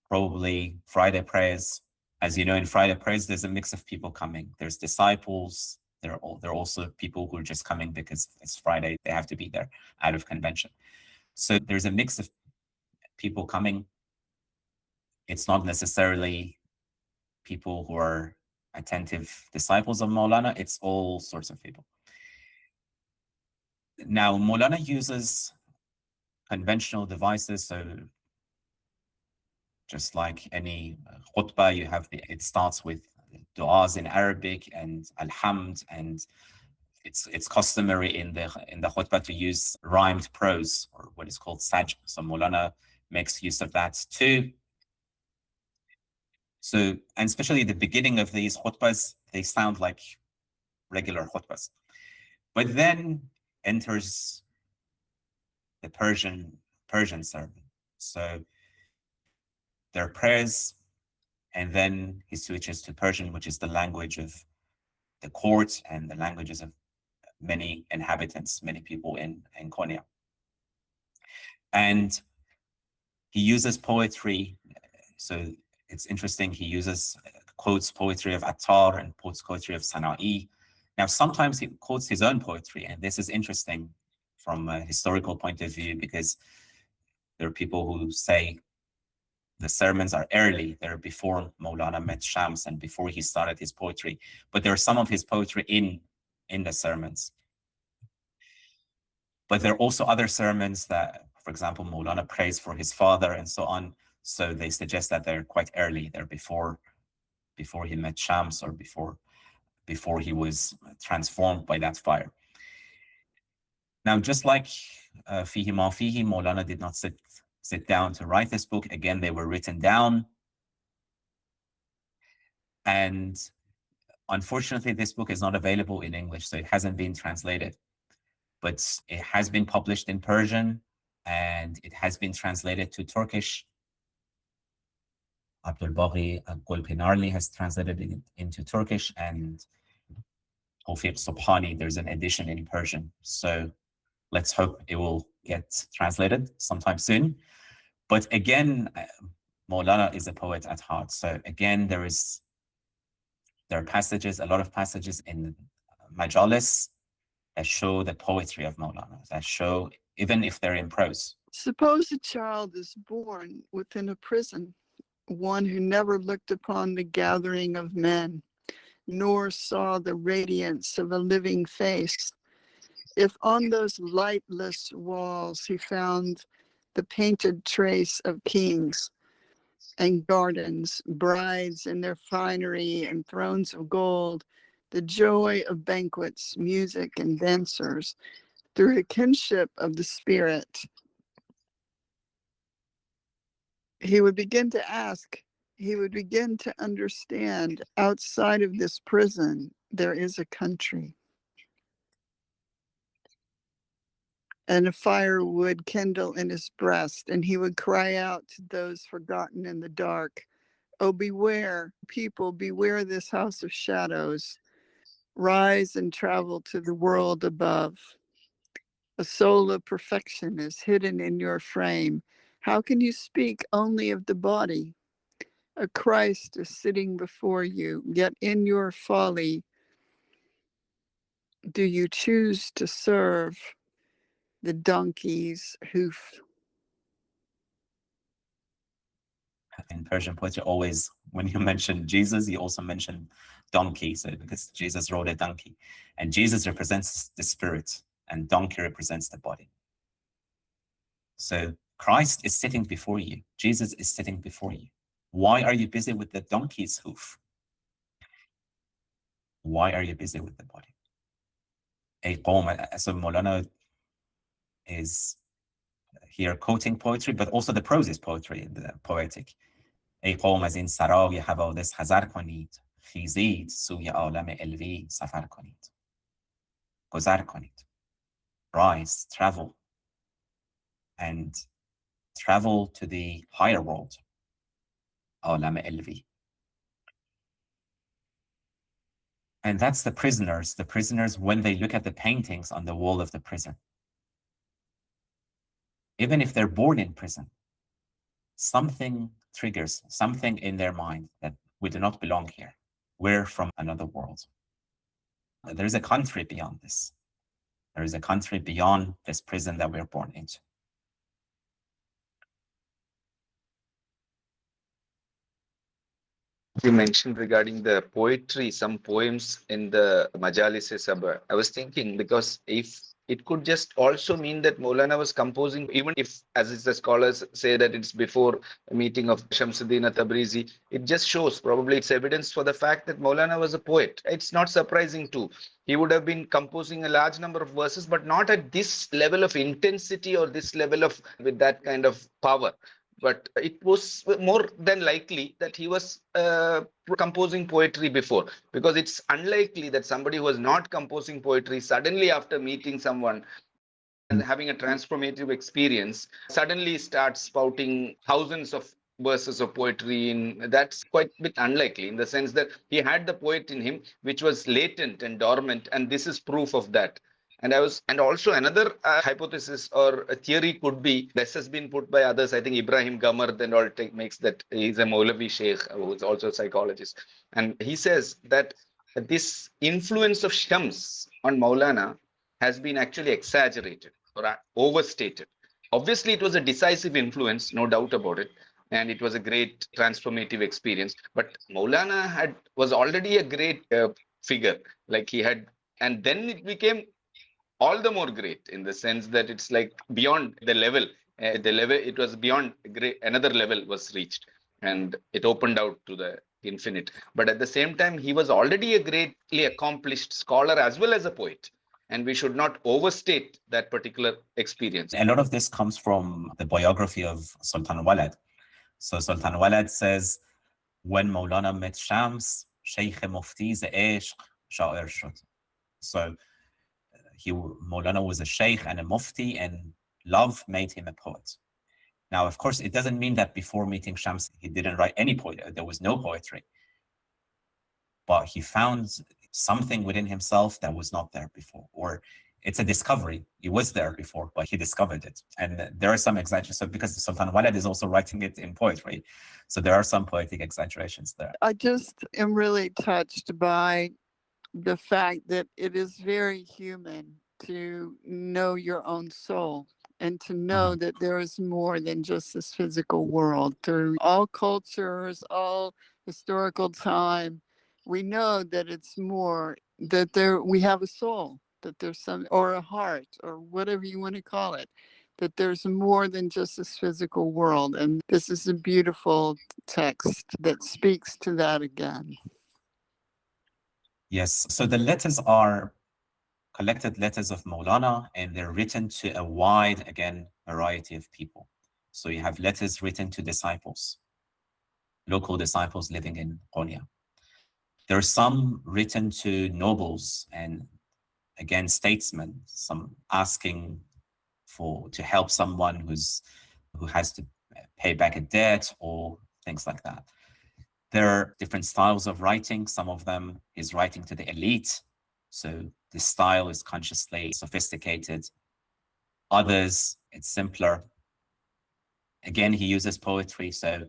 probably Friday prayers. As you know, in Friday prayers, there's a mix of people coming. There's disciples. There are also people who are just coming because it's Friday. They have to be there out of convention. So there's a mix of people coming. It's not necessarily people who are attentive disciples of Maulana. It's all sorts of people. Now, Maulana uses conventional devices. So just like any khutbah, you have it starts with du'as in Arabic and alhamd, and it's customary in the khutbah to use rhymed prose, or what is called saj. So Maulana makes use of that too. So, and especially the beginning of these khutbahs, they sound like regular khutbahs. But then enters the Persian sermon. So their prayers, and then he switches to Persian, which is the language of the court and the languages of many inhabitants, many people in Konya. And he uses poetry. So it's interesting, he quotes poetry of Attar and quotes poetry of Sana'i. Now, sometimes he quotes his own poetry, and this is interesting from a historical point of view, because there are people who say the sermons are early. They're before Maulana met Shams and before he started his poetry. But there are some of his poetry in the sermons. But there are also other sermons that, for example, Maulana prays for his father and so on. So they suggest that they're quite early. They're before he met Shams, or before he was transformed by that fire. Now, just like Fihi Ma Fihi, Maulana did not sit down to write this book. Again, they were written down. And unfortunately, this book is not available in English, so it hasn't been translated. But it has been published in Persian, and it has been translated to Turkish. Abdul Baghi Golpinarli has translated it into Turkish, and Tawfiq Subhani, there's an edition in Persian. So let's hope it will get translated sometime soon. But again, Maulana is a poet at heart. So again, there are passages, a lot of passages in Majalis that show the poetry of Maulana, that show, even if they're in prose. Suppose a child is born within a prison, one who never looked upon the gathering of men, nor saw the radiance of a living face. If on those lightless walls he found the painted trace of kings and gardens, brides in their finery and thrones of gold, the joy of banquets, music, and dancers, through a kinship of the spirit, he would begin to ask, he would begin to understand, outside of this prison, there is a country. And a fire would kindle in his breast, and he would cry out to those forgotten in the dark, "Oh, beware, people, beware this house of shadows. Rise and travel to the world above." A soul of perfection is hidden in your frame. How can you speak only of the body? A Christ is sitting before you, yet in your folly do you choose to serve the donkey's hoof? In Persian poetry, always when you mention Jesus, you also mention donkey. So because Jesus rode a donkey, and Jesus represents the spirit, and donkey represents the body. So Christ is sitting before you. Jesus is sitting before you. Why are you busy with the donkey's hoof? Why are you busy with the body? A poem, so Mawlana is here quoting poetry, but also the prose is poetry, the poetic. ای قوم از این سرای حوادث حذر کنید، خیزید سوی عالم علوی سفر کنید. گذر کنید. Rise, travel, and travel to the higher world, عالم علوی. And that's the prisoners when they look at the paintings on the wall of the prison. Even if they're born in prison, something triggers something in their mind that we do not belong here. We're from another world. There is a country beyond this. There is a country beyond this prison that we're born into. You mentioned regarding the poetry, some poems in the Majalis Sabah. I was thinking, because if it could just also mean that Maulana was composing, even if, as the scholars say, that it's before a meeting of Shamsuddin Tabrizi, it just shows, probably it's evidence for the fact that Maulana was a poet. It's not surprising too. He would have been composing a large number of verses, but not at this level of intensity or this level of, with that kind of power. But it was more than likely that he was composing poetry before, because it's unlikely that somebody who was not composing poetry suddenly, after meeting someone and having a transformative experience, suddenly starts spouting thousands of verses of poetry. That's quite a bit unlikely, in the sense that he had the poet in him, which was latent and dormant, and this is proof of that. And also another hypothesis or a theory could be, this has been put by others, I think Ibrahim Gamard and all makes that, he's a Maulavi Sheikh who is also a psychologist. And he says that this influence of Shams on Maulana has been actually exaggerated or overstated. Obviously, it was a decisive influence, no doubt about it. And it was a great transformative experience. But Maulana was already a great figure. Like he had, and then it became all the more great, in the sense that it's like beyond the level. It was beyond great, another level was reached, and it opened out to the infinite. But at the same time, he was already a greatly accomplished scholar as well as a poet, and we should not overstate that particular experience. A lot of this comes from the biography of Sultan Walad. So Sultan Walad says, when Maulana met Shams, Sheikh Mufti ze ishq sha'ir shud. So Maulana was a sheikh and a mufti, and love made him a poet. Now, of course, it doesn't mean that before meeting Shams, he didn't write any poetry. There was no poetry. But he found something within himself that was not there before, or it's a discovery. He was there before, but he discovered it. And there are some exaggerations. So because Sultan Walad is also writing it in poetry, so there are some poetic exaggerations there. I just am really touched by the fact that it is very human to know your own soul and to know that there is more than just this physical world. Through all cultures, all historical time, we know that it's more, that we have a soul, that there's some, or a heart, or whatever you want to call it, that there's more than just this physical world. And this is a beautiful text that speaks to that again. Yes, so the letters are collected letters of Maulana, and they're written to a wide, again, variety of people. So you have letters written to disciples, local disciples living in Konya. There are some written to nobles and, again, statesmen, some asking to help someone who has to pay back a debt or things like that. There are different styles of writing. Some of them is writing to the elite. So the style is consciously sophisticated. Others, it's simpler. Again, he uses poetry. So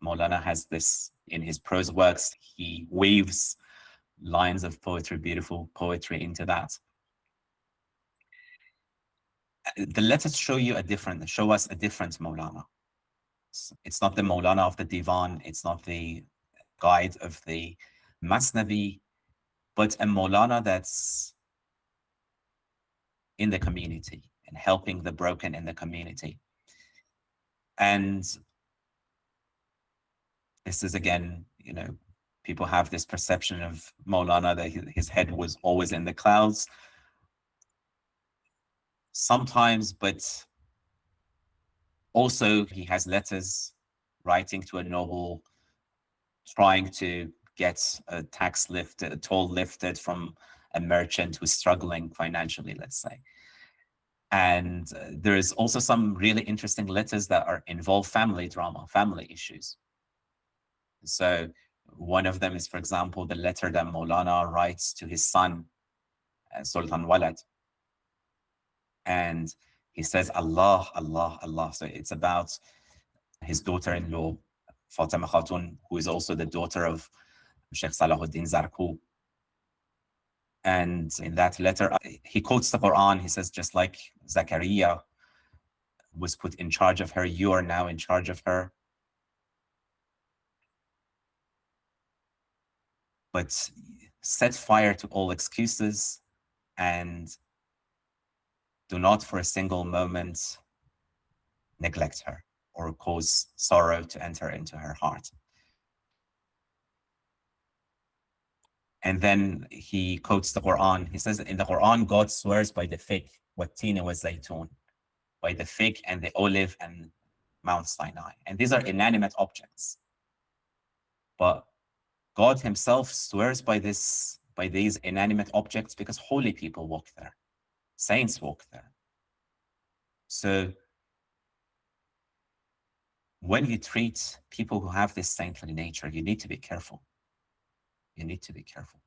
Mawlana has this in his prose works. He weaves lines of poetry, beautiful poetry into that. The letters show us a different Mawlana. It's not the Mawlana of the Divan. It's not the guide of the Masnavi, but a Mawlana that's in the community and helping the broken in the community. And this is, again, people have this perception of Mawlana that his head was always in the clouds. Sometimes, but also he has letters writing to a noble, trying to get a toll lifted from a merchant who's struggling financially, let's say. And there's also some really interesting letters that involve family drama, family issues. So one of them is, for example, the letter that Mawlana writes to his son, Sultan Walad. And he says, Allah, Allah, Allah. So it's about his daughter-in-law, Fatima Khatun, who is also the daughter of Sheikh Salahuddin Zarqu. And in that letter, he quotes the Quran. He says, just like Zakaria was put in charge of her, you are now in charge of her. But set fire to all excuses and do not for a single moment neglect her or cause sorrow to enter into her heart. And then he quotes the Quran. He says, in the Quran, God swears by the fig, wattin wa zaytun, by the fig and the olive and Mount Sinai. And these are inanimate objects. But God himself swears by these inanimate objects because holy people walk there. Saints walk there. So when you treat people who have this saintly nature, you need to be careful. You need to be careful.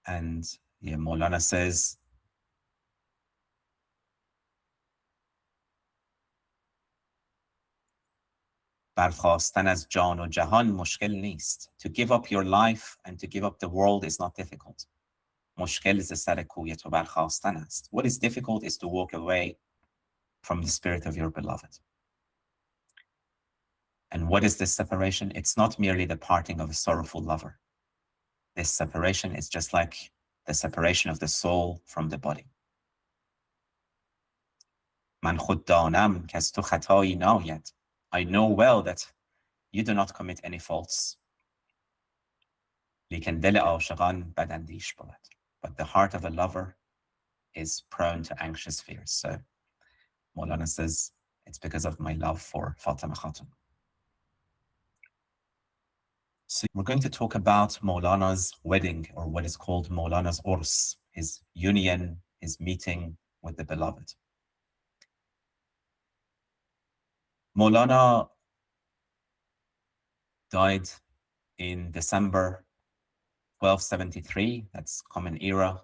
And yeah, Mawlana says, برخاستن از جان و جهان مشکل نیست. To give up your life and to give up the world is not difficult. مشکل ز سر کوی تو برخاستن است. What is difficult is to walk away from the spirit of your beloved. And what is this separation? It's not merely the parting of a sorrowful lover. This separation is just like the separation of the soul from the body. من خود دانم که از تو خطایی ناید. I know well that you do not commit any faults. لیکن دل عاشقان بداندیش بود. But the heart of a lover is prone to anxious fears. So Mawlana says, it's because of my love for Fatima Khatun. So we're going to talk about Mawlana's wedding, or what is called Mawlana's Urs, his union, his meeting with the beloved. Mawlana died in December 1273, that's Common Era,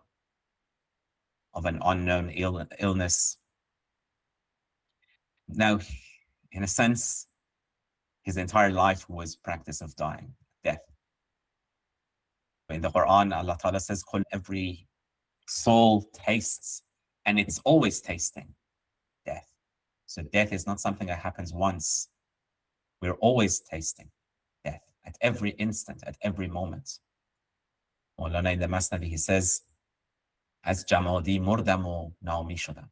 of an unknown illness. Now, in a sense, his entire life was practice of dying, death. In the Quran, Allah Ta'ala says, every soul tastes, and it's always tasting death. So death is not something that happens once. We're always tasting death at every instant, at every moment. Mawlana in the Masnavi, he says, as jamadi murdam o naami shudam.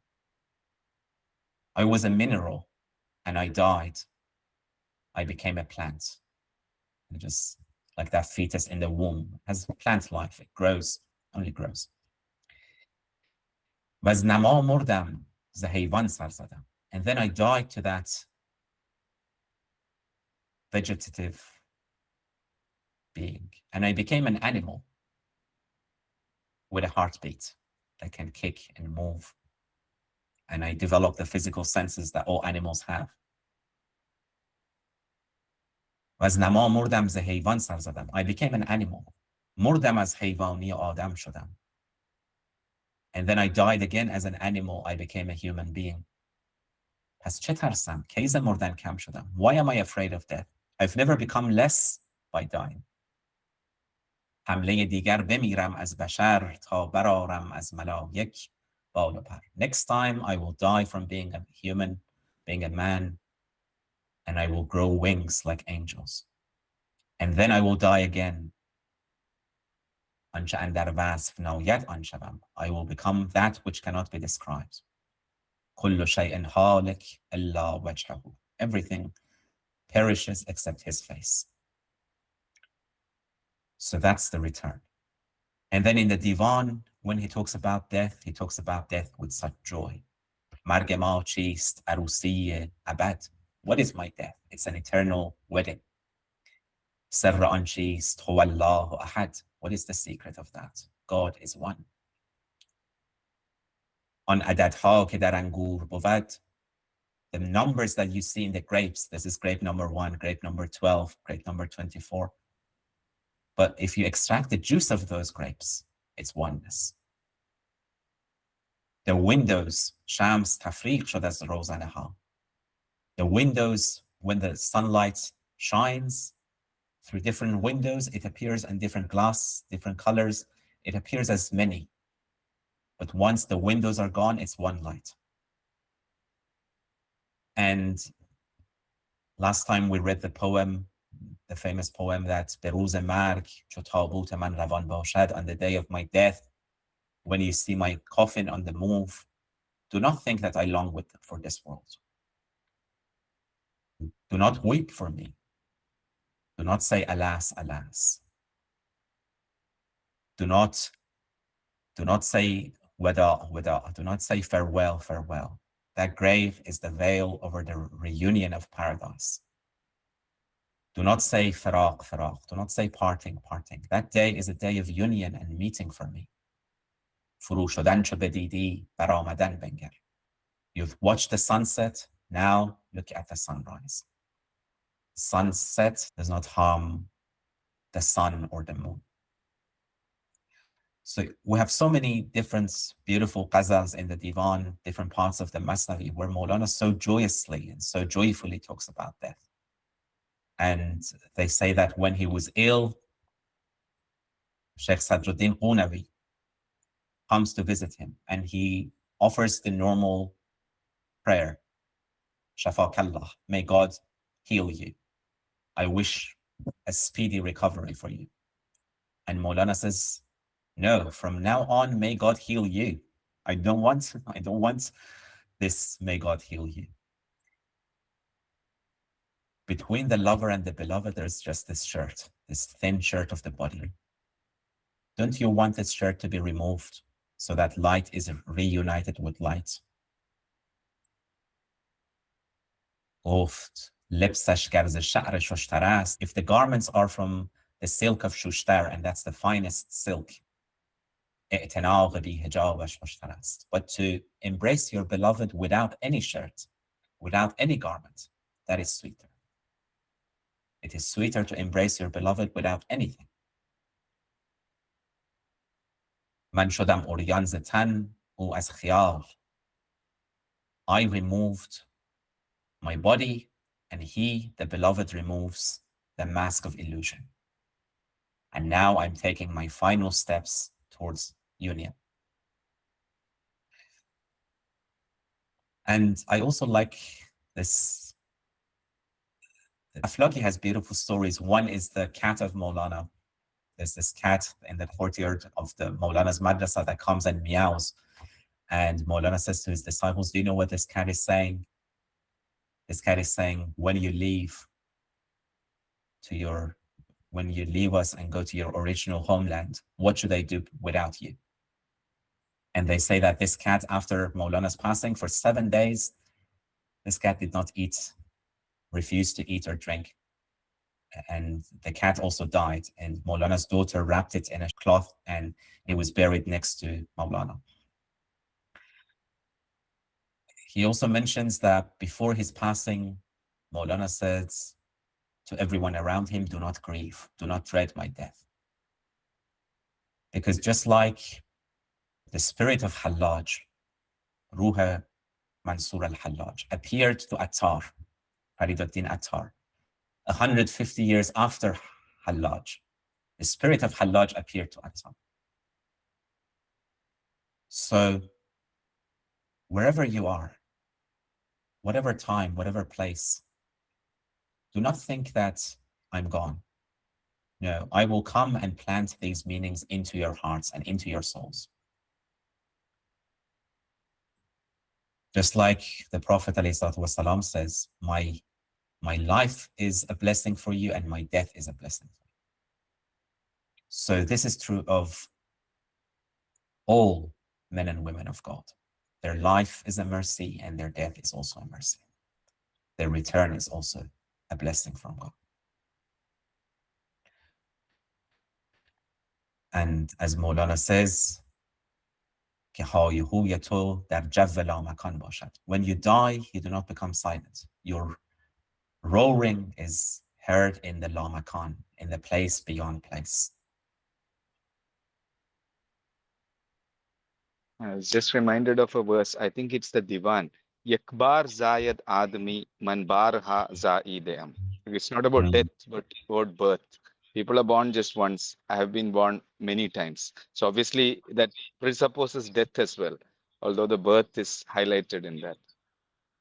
I was a mineral and I died. I became a plant. And just like that fetus in the womb has plant life. It grows, only grows. Was nama murdam ز حیوان سر زدم. And then I died to that vegetative being. And I became an animal with a heartbeat that can kick and move. And I developed the physical senses that all animals have. I became an animal. مردم از حیوانی آدم شدم. And then I died again as an animal. I became a human being. پس چه ترسم؟ کی ز مردن کم شدم. Why am I afraid of death? I've never become less by dying. حمله دیگر بمیرم از بشر تا برارم از ملائک بال و پر. Next time I will die from being a human, being a man, and I will grow wings like angels. And then I will die again. آنچه اندر وصف ناید آن شوم. I will become that which cannot be described. كل شيء هالك إلا وجهه. Everything perishes except his face. So that's the return. And then in the Divan, when he talks about death, he talks about death with such joy. مرگ ما چیست؟ عروسی ابد. What is my death? It's an eternal wedding. سر آن چیست؟ هو الله احد. What is the secret of that? God is one. آن عددها که در انگور بود, the numbers that you see in the grapes, this is grape number 1, grape number 12, grape number 24. But if you extract the juice of those grapes, it's oneness. The windows, shams tafriq shud az rozanaha. The windows, when the sunlight shines through different windows, it appears in different glass, different colors. It appears as many. But once the windows are gone, it's one light. And last time we read the poem, the famous poem that Prose marg چو تابوت من روان باشد, on the day of my death, when you see my coffin on the move, do not think that I long for this world. Do not weep for me. Do not say alas, alas. Do not say wada, wada. Do not say farewell, farewell. That grave is the veil over the reunion of paradise. Do not say faraq, faraq. Do not say parting, parting. That day is a day of union and meeting for me. فرو شدن چو بدیدی برآمدن بنگر. You've watched the sunset, now look at the sunrise. Sunset does not harm the sun or the moon. So we have so many different beautiful ghazals in the Divan, different parts of the Masnavi, where Mawlana so joyously and so joyfully talks about death. And they say that when he was ill, Sheikh Sadruddin Qunavi comes to visit him and he offers the normal prayer, Shafakallah, may God heal you. I wish a speedy recovery for you. And Mawlana says, no, from now on, may God heal you. I don't want this, may God heal you. Between the lover and the beloved, there's just this shirt, this thin shirt of the body. Don't you want this shirt to be removed so that light is reunited with light? گفت لبسش گر ز شعر ششتر است. If the garments are from the silk of Shushtar, and that's the finest silk, اعتناق بی حجابش خوشتر است. But to embrace your beloved without any shirt, without any garment, that is sweeter. It is sweeter to embrace your beloved without anything. من شدم عریان ز تن، او از خیال. I removed my body, and he, the beloved, removes the mask of illusion. And now I'm taking my final steps towards union. And I also like this. Aflaki has beautiful stories. One is the cat of Mawlana. There's this cat in the courtyard of the Mawlana's madrasa that comes and meows. And Mawlana says to his disciples, do you know what this cat is saying? This cat is saying, when you leave us and go to your original homeland, what should I do without you? And they say that this cat, after Mawlana's passing for 7 days, this cat did not eat, refused to eat or drink. And the cat also died. And Mawlana's daughter wrapped it in a cloth and it was buried next to Mawlana. He also mentions that before his passing, Mawlana said to everyone around him, do not grieve, do not dread my death. Because just like the spirit of Hallaj, Ruha Mansur al-Hallaj, appeared to Attar, Fariduddin Attar, 150 years after Hallaj, the spirit of Hallaj appeared to Attar. So wherever you are, whatever time, whatever place, do not think that I'm gone. No, I will come and plant these meanings into your hearts and into your souls. Just like the Prophet ﷺ says, my life is a blessing for you and my death is a blessing for you. So this is true of all men and women of God. Their life is a mercy and their death is also a mercy. Their return is also a blessing from God. And as Mawlana says, when you die, you do not become silent. Your roaring is heard in the la makan, in the place beyond place. I was just reminded of a verse. I think it's the Divan. Yakbar Zayad Admi Manbar Ha Zaidam. It's not about death, but about birth. People are born just once. I have been born many times. So obviously that presupposes death as well, although the birth is highlighted in that.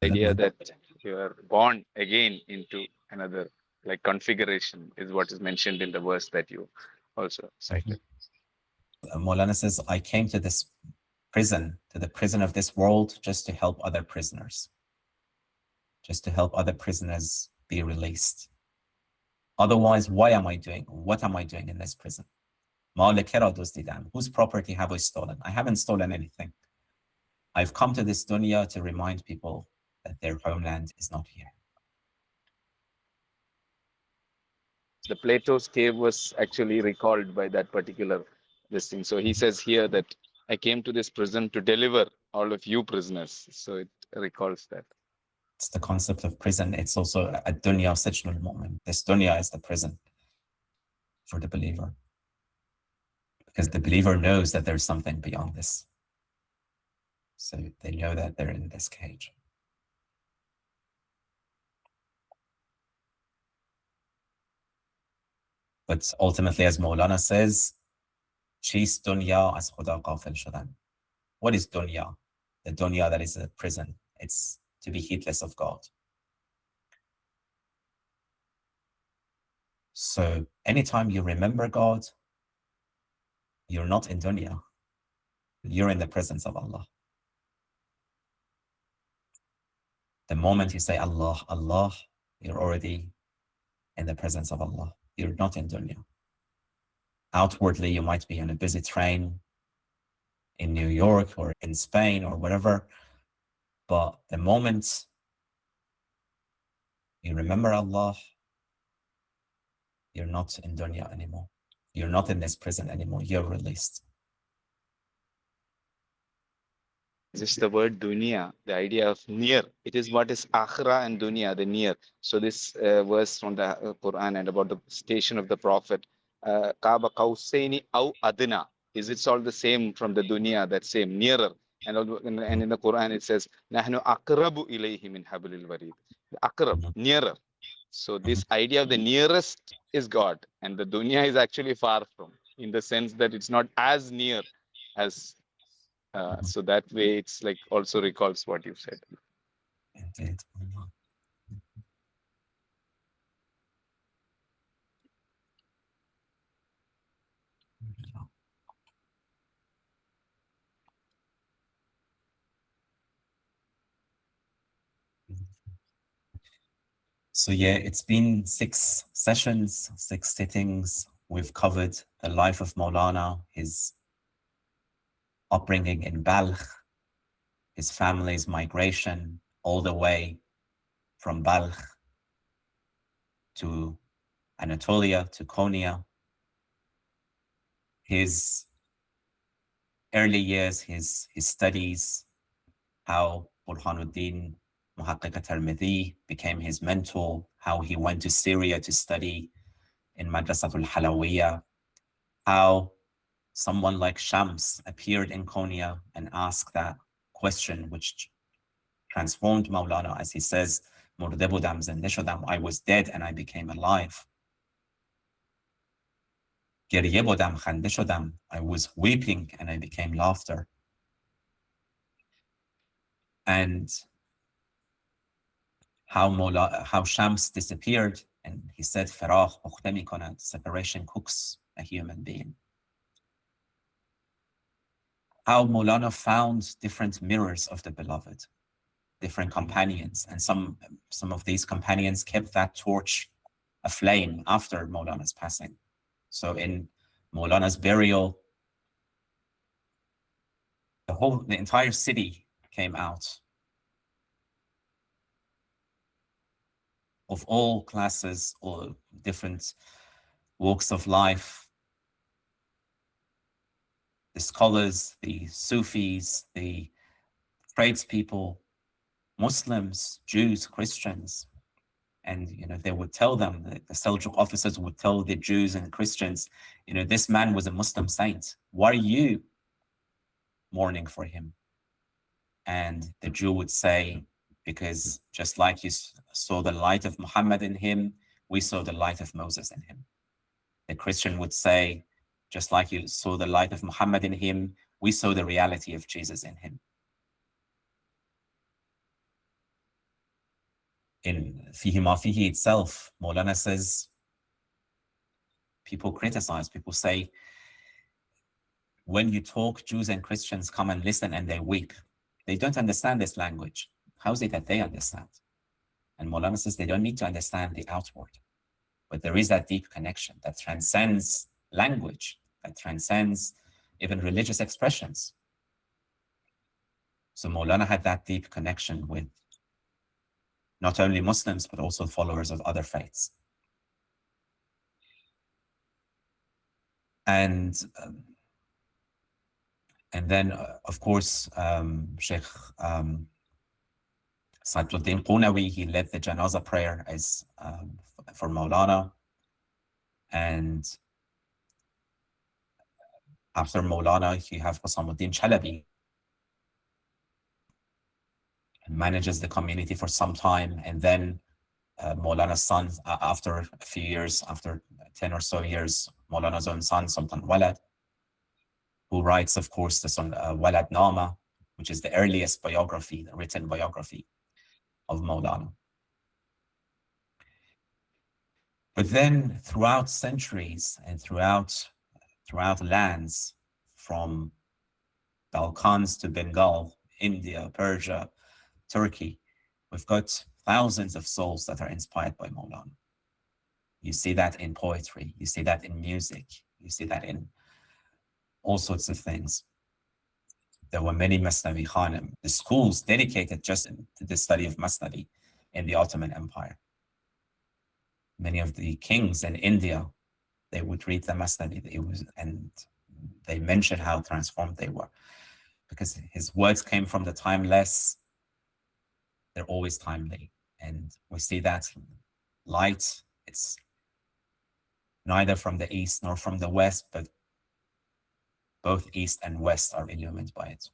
The idea that you are born again into another like configuration is what is mentioned in the verse that you also cited. Mawlana says, I came to this prison, to the prison of this world, just to help other prisoners, just to help other prisoners be released. Otherwise, what am I doing in this prison? Whose property have I stolen? I haven't stolen anything. I've come to this dunya to remind people that their homeland is not here. The Plato's cave was actually recalled by that particular this thing. So he says here that I came to this prison to deliver all of you prisoners. So it recalls that. It's the concept of prison. It's also a dunya sijnul mu'min. This dunya is the prison for the believer. Because the believer knows that there's something beyond this. So they know that they're in this cage. But ultimately, as Mawlana says, Chis dunya as khuda ghafil shudan. What is dunya? The dunya that is a prison. It's to be heedless of God. So anytime you remember God, you're not in dunya. You're in the presence of Allah. The moment you say Allah, Allah, you're already in the presence of Allah. You're not in dunya. Outwardly, you might be on a busy train in New York or in Spain or whatever, but the moment you remember Allah, you're not in dunya anymore. You're not in this prison anymore. You're released. Just the word dunya, the idea of near. It is what is akhira and dunya, the near. So this verse from the Quran and about the station of the Prophet, Kaaba Kausaini au Adna. Is it's all the same from the dunya, that same, nearer. And in the Quran it says, Nahnu akrabu ilayhi min hablil warid. Akrab, nearer. So this idea of the nearest is God, and the dunya is actually far from, in the sense that it's not as near as. So that way, it's like also recalls what you said. Indeed. So yeah, it's been 6 sessions, 6 sittings. We've covered the life of Mawlana, his upbringing in Balkh, his family's migration all the way from Balkh to Anatolia, to Konya, his early years, his studies, how Burhanuddin Muhaqqiq at-Tirmidhi became his mentor, how he went to Syria to study in Madrasatul Halawiyah, how someone like Shams appeared in Konya and asked that question, which transformed Mawlana, as he says, "Murde budam, zinde shodam," I was dead and I became alive. Geriye budam, khande shodam, I was weeping and I became laughter. And how Shams disappeared, and he said, "Faragh pukhte mikonad," separation cooks a human being. How Mawlana found different mirrors of the beloved, different companions, and some of these companions kept that torch aflame after Mawlana's passing. So in Mawlana's burial, the entire city came out of all classes, all different walks of life. The scholars, the Sufis, the tradespeople, Muslims, Jews, Christians. And, they would tell them, the Seljuk officers would tell the Jews and Christians, this man was a Muslim saint. Why are you mourning for him? And the Jew would say, because just like you saw the light of Muhammad in him, we saw the light of Moses in him. The Christian would say, just like you saw the light of Muhammad in him, we saw the reality of Jesus in him. In Fihi Ma Fihi itself, Mawlana says, people criticize, people say, when you talk, Jews and Christians come and listen and they weep. They don't understand this language. How is it that they understand? And Mawlana says they don't need to understand the outward, but there is that deep connection that transcends language, that transcends even religious expressions. So Mawlana had that deep connection with not only Muslims, but also followers of other faiths. And then, of course, Sheikh Sadruddin Qunawi, he led the Janaza prayer as for Mawlana. And after Mawlana, you have Husamuddin Chalabi, manages the community for some time. And then Mawlana's son, after a few years, after 10 or so years, Mawlana's own son, Sultan Walad, who writes, of course, the Walad Nama, which is the earliest biography, the written biography of Mawlana. But then throughout centuries and throughout lands, from Balkans to Bengal, India, Persia, Turkey, we've got thousands of souls that are inspired by Mawlana. You see that in poetry, you see that in music, you see that in all sorts of things. There were many Masnavi Khanim, the schools dedicated just to the study of Masnavi in the Ottoman Empire. Many of the kings in India, they would read the Masnavi, and they mentioned how transformed they were, because his words came from the timeless. They're always timely. And we see that light, it's neither from the east nor from the west, but both east and west are illumined by it.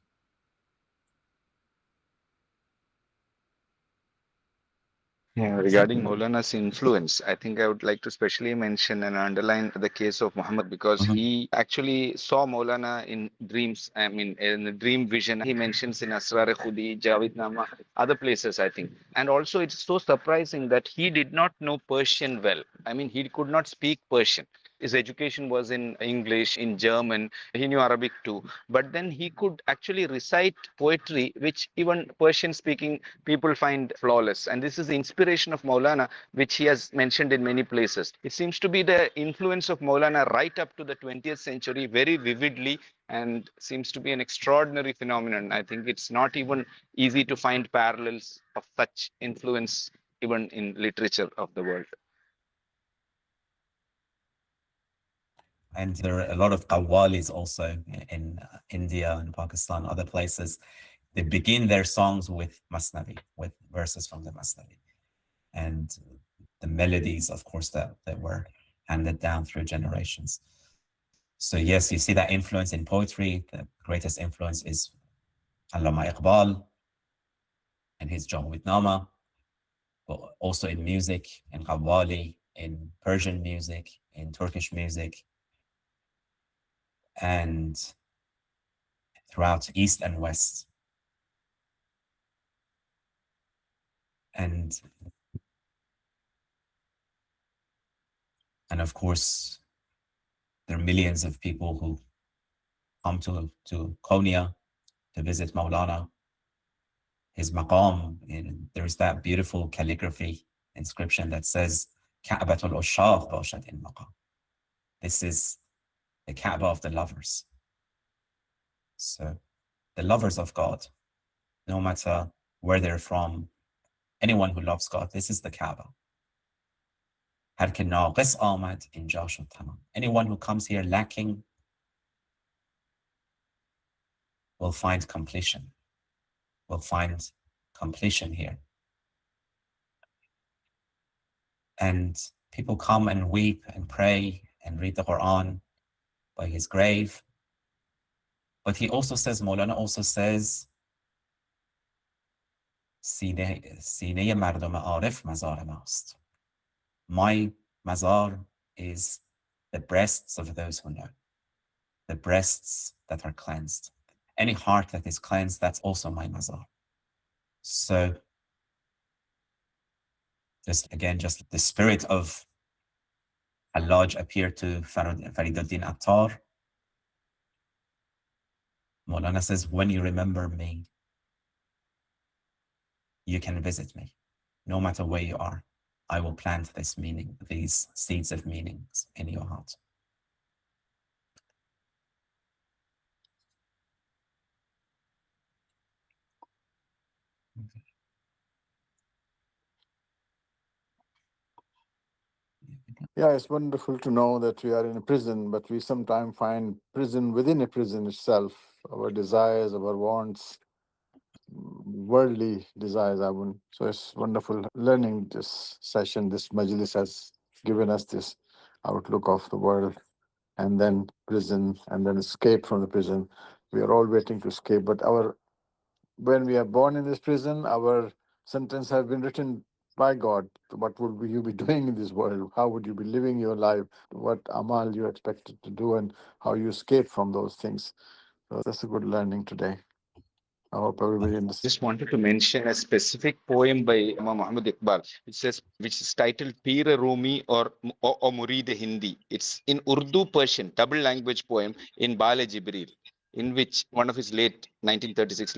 Yeah, regarding Maulana's influence, I think I would like to specially mention and underline the case of Muhammad, because he actually saw Maulana in dreams. I mean, in a dream vision. He mentions in Asrar Khudi, Javid Nama, other places, I think. And also, it's so surprising that he did not know Persian well. I mean, he could not speak Persian. His education was in English, in German. He knew Arabic too. But then he could actually recite poetry, which even Persian-speaking people find flawless. And this is the inspiration of Maulana, which he has mentioned in many places. It seems to be the influence of Maulana right up to the 20th century, very vividly, and seems to be an extraordinary phenomenon. I think it's not even easy to find parallels of such influence even in literature of the world. And there are a lot of qawwalis also in India and Pakistan, other places. They begin their songs with Masnavi, with verses from the Masnavi. And the melodies, of course, that were handed down through generations. So yes, you see that influence in poetry. The greatest influence is Allama Iqbal and his Jawid Nama, but also in music, in Qawwali, in Persian music, in Turkish music, and throughout East and West. And of course, there are millions of people who come to Konya to visit Maulana, his maqam. And there's that beautiful calligraphy inscription that says, Ka'batul Ushaq bashad in maqam. This is the Kaaba of the lovers. So the lovers of God, no matter where they're from, anyone who loves God, this is the Kaaba. Anyone who comes here lacking will find completion, here. And people come and weep and pray and read the Quran by his grave. But he also says, Maulana also says, Sine mardum arif mazar mast. My mazar is the breasts of those who know, the breasts that are cleansed. Any heart that is cleansed, that's also my mazar. So just the spirit of Hallaj appeared to Fariduddin Attar. Maulana says, when you remember me, you can visit me. No matter where you are, I will plant these seeds of meanings in your heart. Yeah, it's wonderful to know that we are in a prison, but we sometimes find prison within a prison itself. Our desires, our wants, worldly desires. So it's wonderful learning this session. This majlis has given us this outlook of the world, and then prison, and then escape from the prison. We are all waiting to escape, but when we are born in this prison, our sentence has been written by God. What would you be doing in this world? How would you be living your life? What amal you expected to do, and how you escape from those things. So that's a good learning today. I hope everybody understands. Just wanted to mention a specific poem by Imam Muhammad Iqbal, which is titled Pir Rumi or Murid Hindi. It's in Urdu Persian, double language poem in Bale Jibril, in which one of his late 1936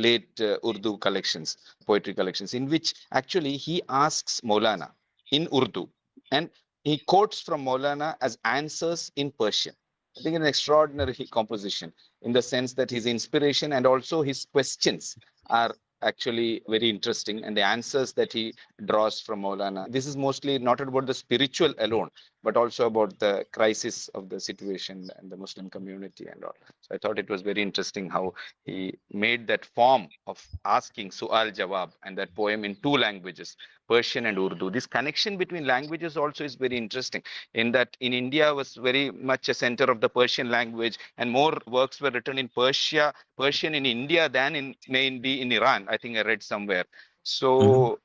Urdu collections, poetry collections, in which actually he asks Maulana in Urdu, and he quotes from Maulana as answers in Persian. I think an extraordinary composition in the sense that his inspiration and also his questions are actually very interesting, and the answers that he draws from Maulana. This is mostly not about the spiritual alone, but also about the crisis of the situation and the Muslim community and all. So I thought it was very interesting how he made that form of asking Su'al Jawab and that poem in two languages, Persian and Urdu. This connection between languages also is very interesting, in that in India was very much a center of the Persian language, and more works were written in Persian in India than in maybe in Iran. I think I read somewhere. So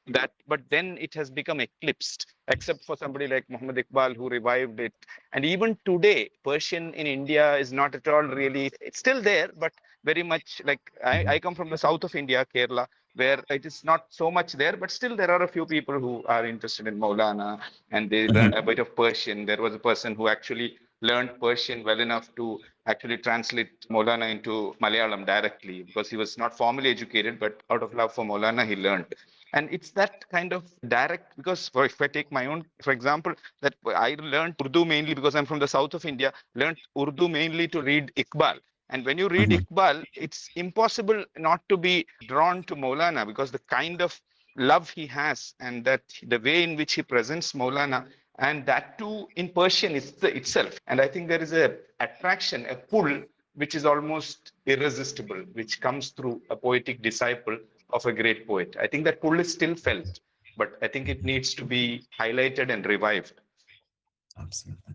but then it has become eclipsed, except for somebody like Muhammad Iqbal who revived it. And even today, Persian in India is not at all really, it's still there, but very much like I come from the south of India, Kerala, where it is not so much there, but still there are a few people who are interested in Maulana and they learn a bit of Persian. There was a person who actually learned Persian well enough to actually translate Maulana into Malayalam directly, because he was not formally educated, but out of love for Maulana, he learned. And it's that kind of direct, because if I take my own, for example, that I learned Urdu mainly because I'm from the south of India, learned Urdu mainly to read Iqbal. And when you read Iqbal, it's impossible not to be drawn to Maulana, because the kind of love he has and that the way in which he presents Maulana, and that too in Persian itself. And I think there is a attraction, a pull, which is almost irresistible, which comes through a poetic disciple of a great poet. I think that pull is still felt, but I think it needs to be highlighted and revived. Absolutely.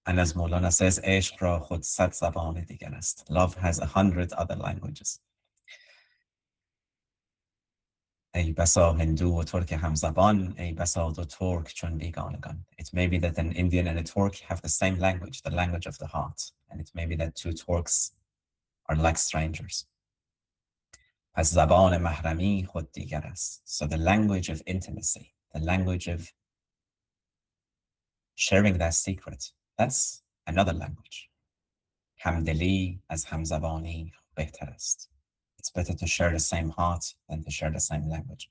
And as Mawlana says, عشق را خود صد زبان دیگر است. Love has 100 other languages. ای بسا هندو و ترک همزبان، ای بسا دو ترک چون بیگانگان. It may be that an Indian and a Turk have the same language, the language of the heart. And it may be that two Turks are like strangers. پس زبان محرمی خود دیگر است. So the language of intimacy, the language of sharing that secret, that's another language. همدلی از همزبانی بهتر است. It's better to share the same heart than to share the same language.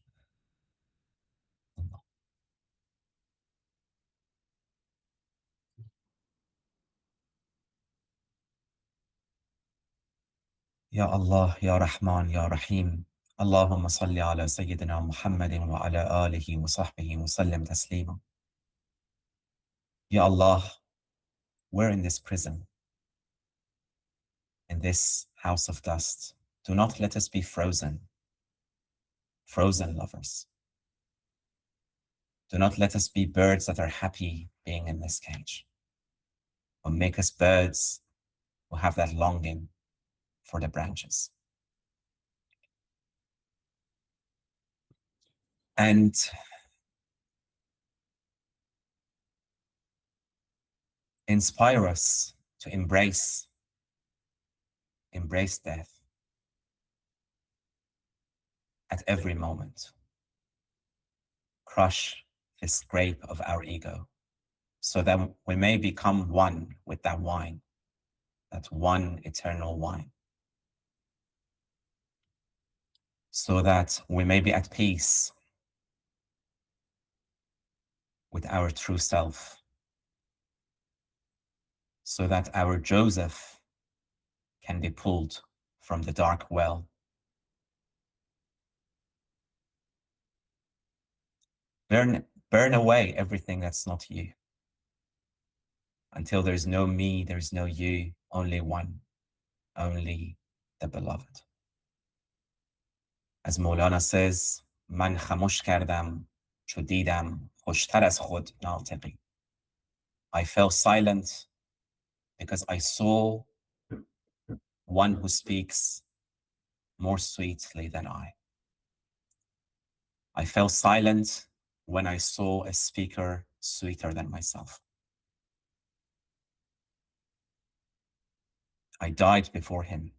يا الله يا رحمن يا رحيم اللهم صل على سيدنا محمد وعلى آله وصحبه وسلم تسليما. Ya Allah, we're in this prison, in this house of dust. Do not let us be frozen lovers. Do not let us be birds that are happy being in this cage. Or make us birds who have that longing for the branches. And inspire us to embrace death at every moment. Crush this grape of our ego so that we may become one with that wine, that one eternal wine. So that we may be at peace with our true self. So that our Joseph can be pulled from the dark well. Burn away everything that's not you. Until there's no me, there's no you, only one, only the beloved. As Mawlana says, من خموش کردم چو دیدم خوشتر از خود ناطقی. I fell silent because I saw one who speaks more sweetly than I. I fell silent when I saw a speaker sweeter than myself. I died before him,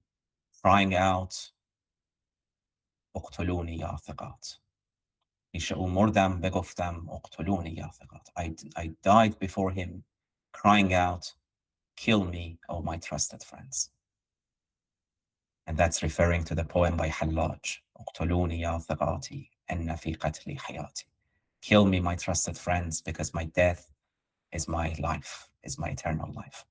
crying out, اقتلوني يا ثقات. پیش او مردم بگفتم اقتلوني یا ثقات. I died before him, crying out, kill me, O my trusted friends. And that's referring to the poem by Hallaj, اقتلوني يا ثقاتي إن في قتلي حياتي. Kill me, my trusted friends, because my death is my life, is my eternal life.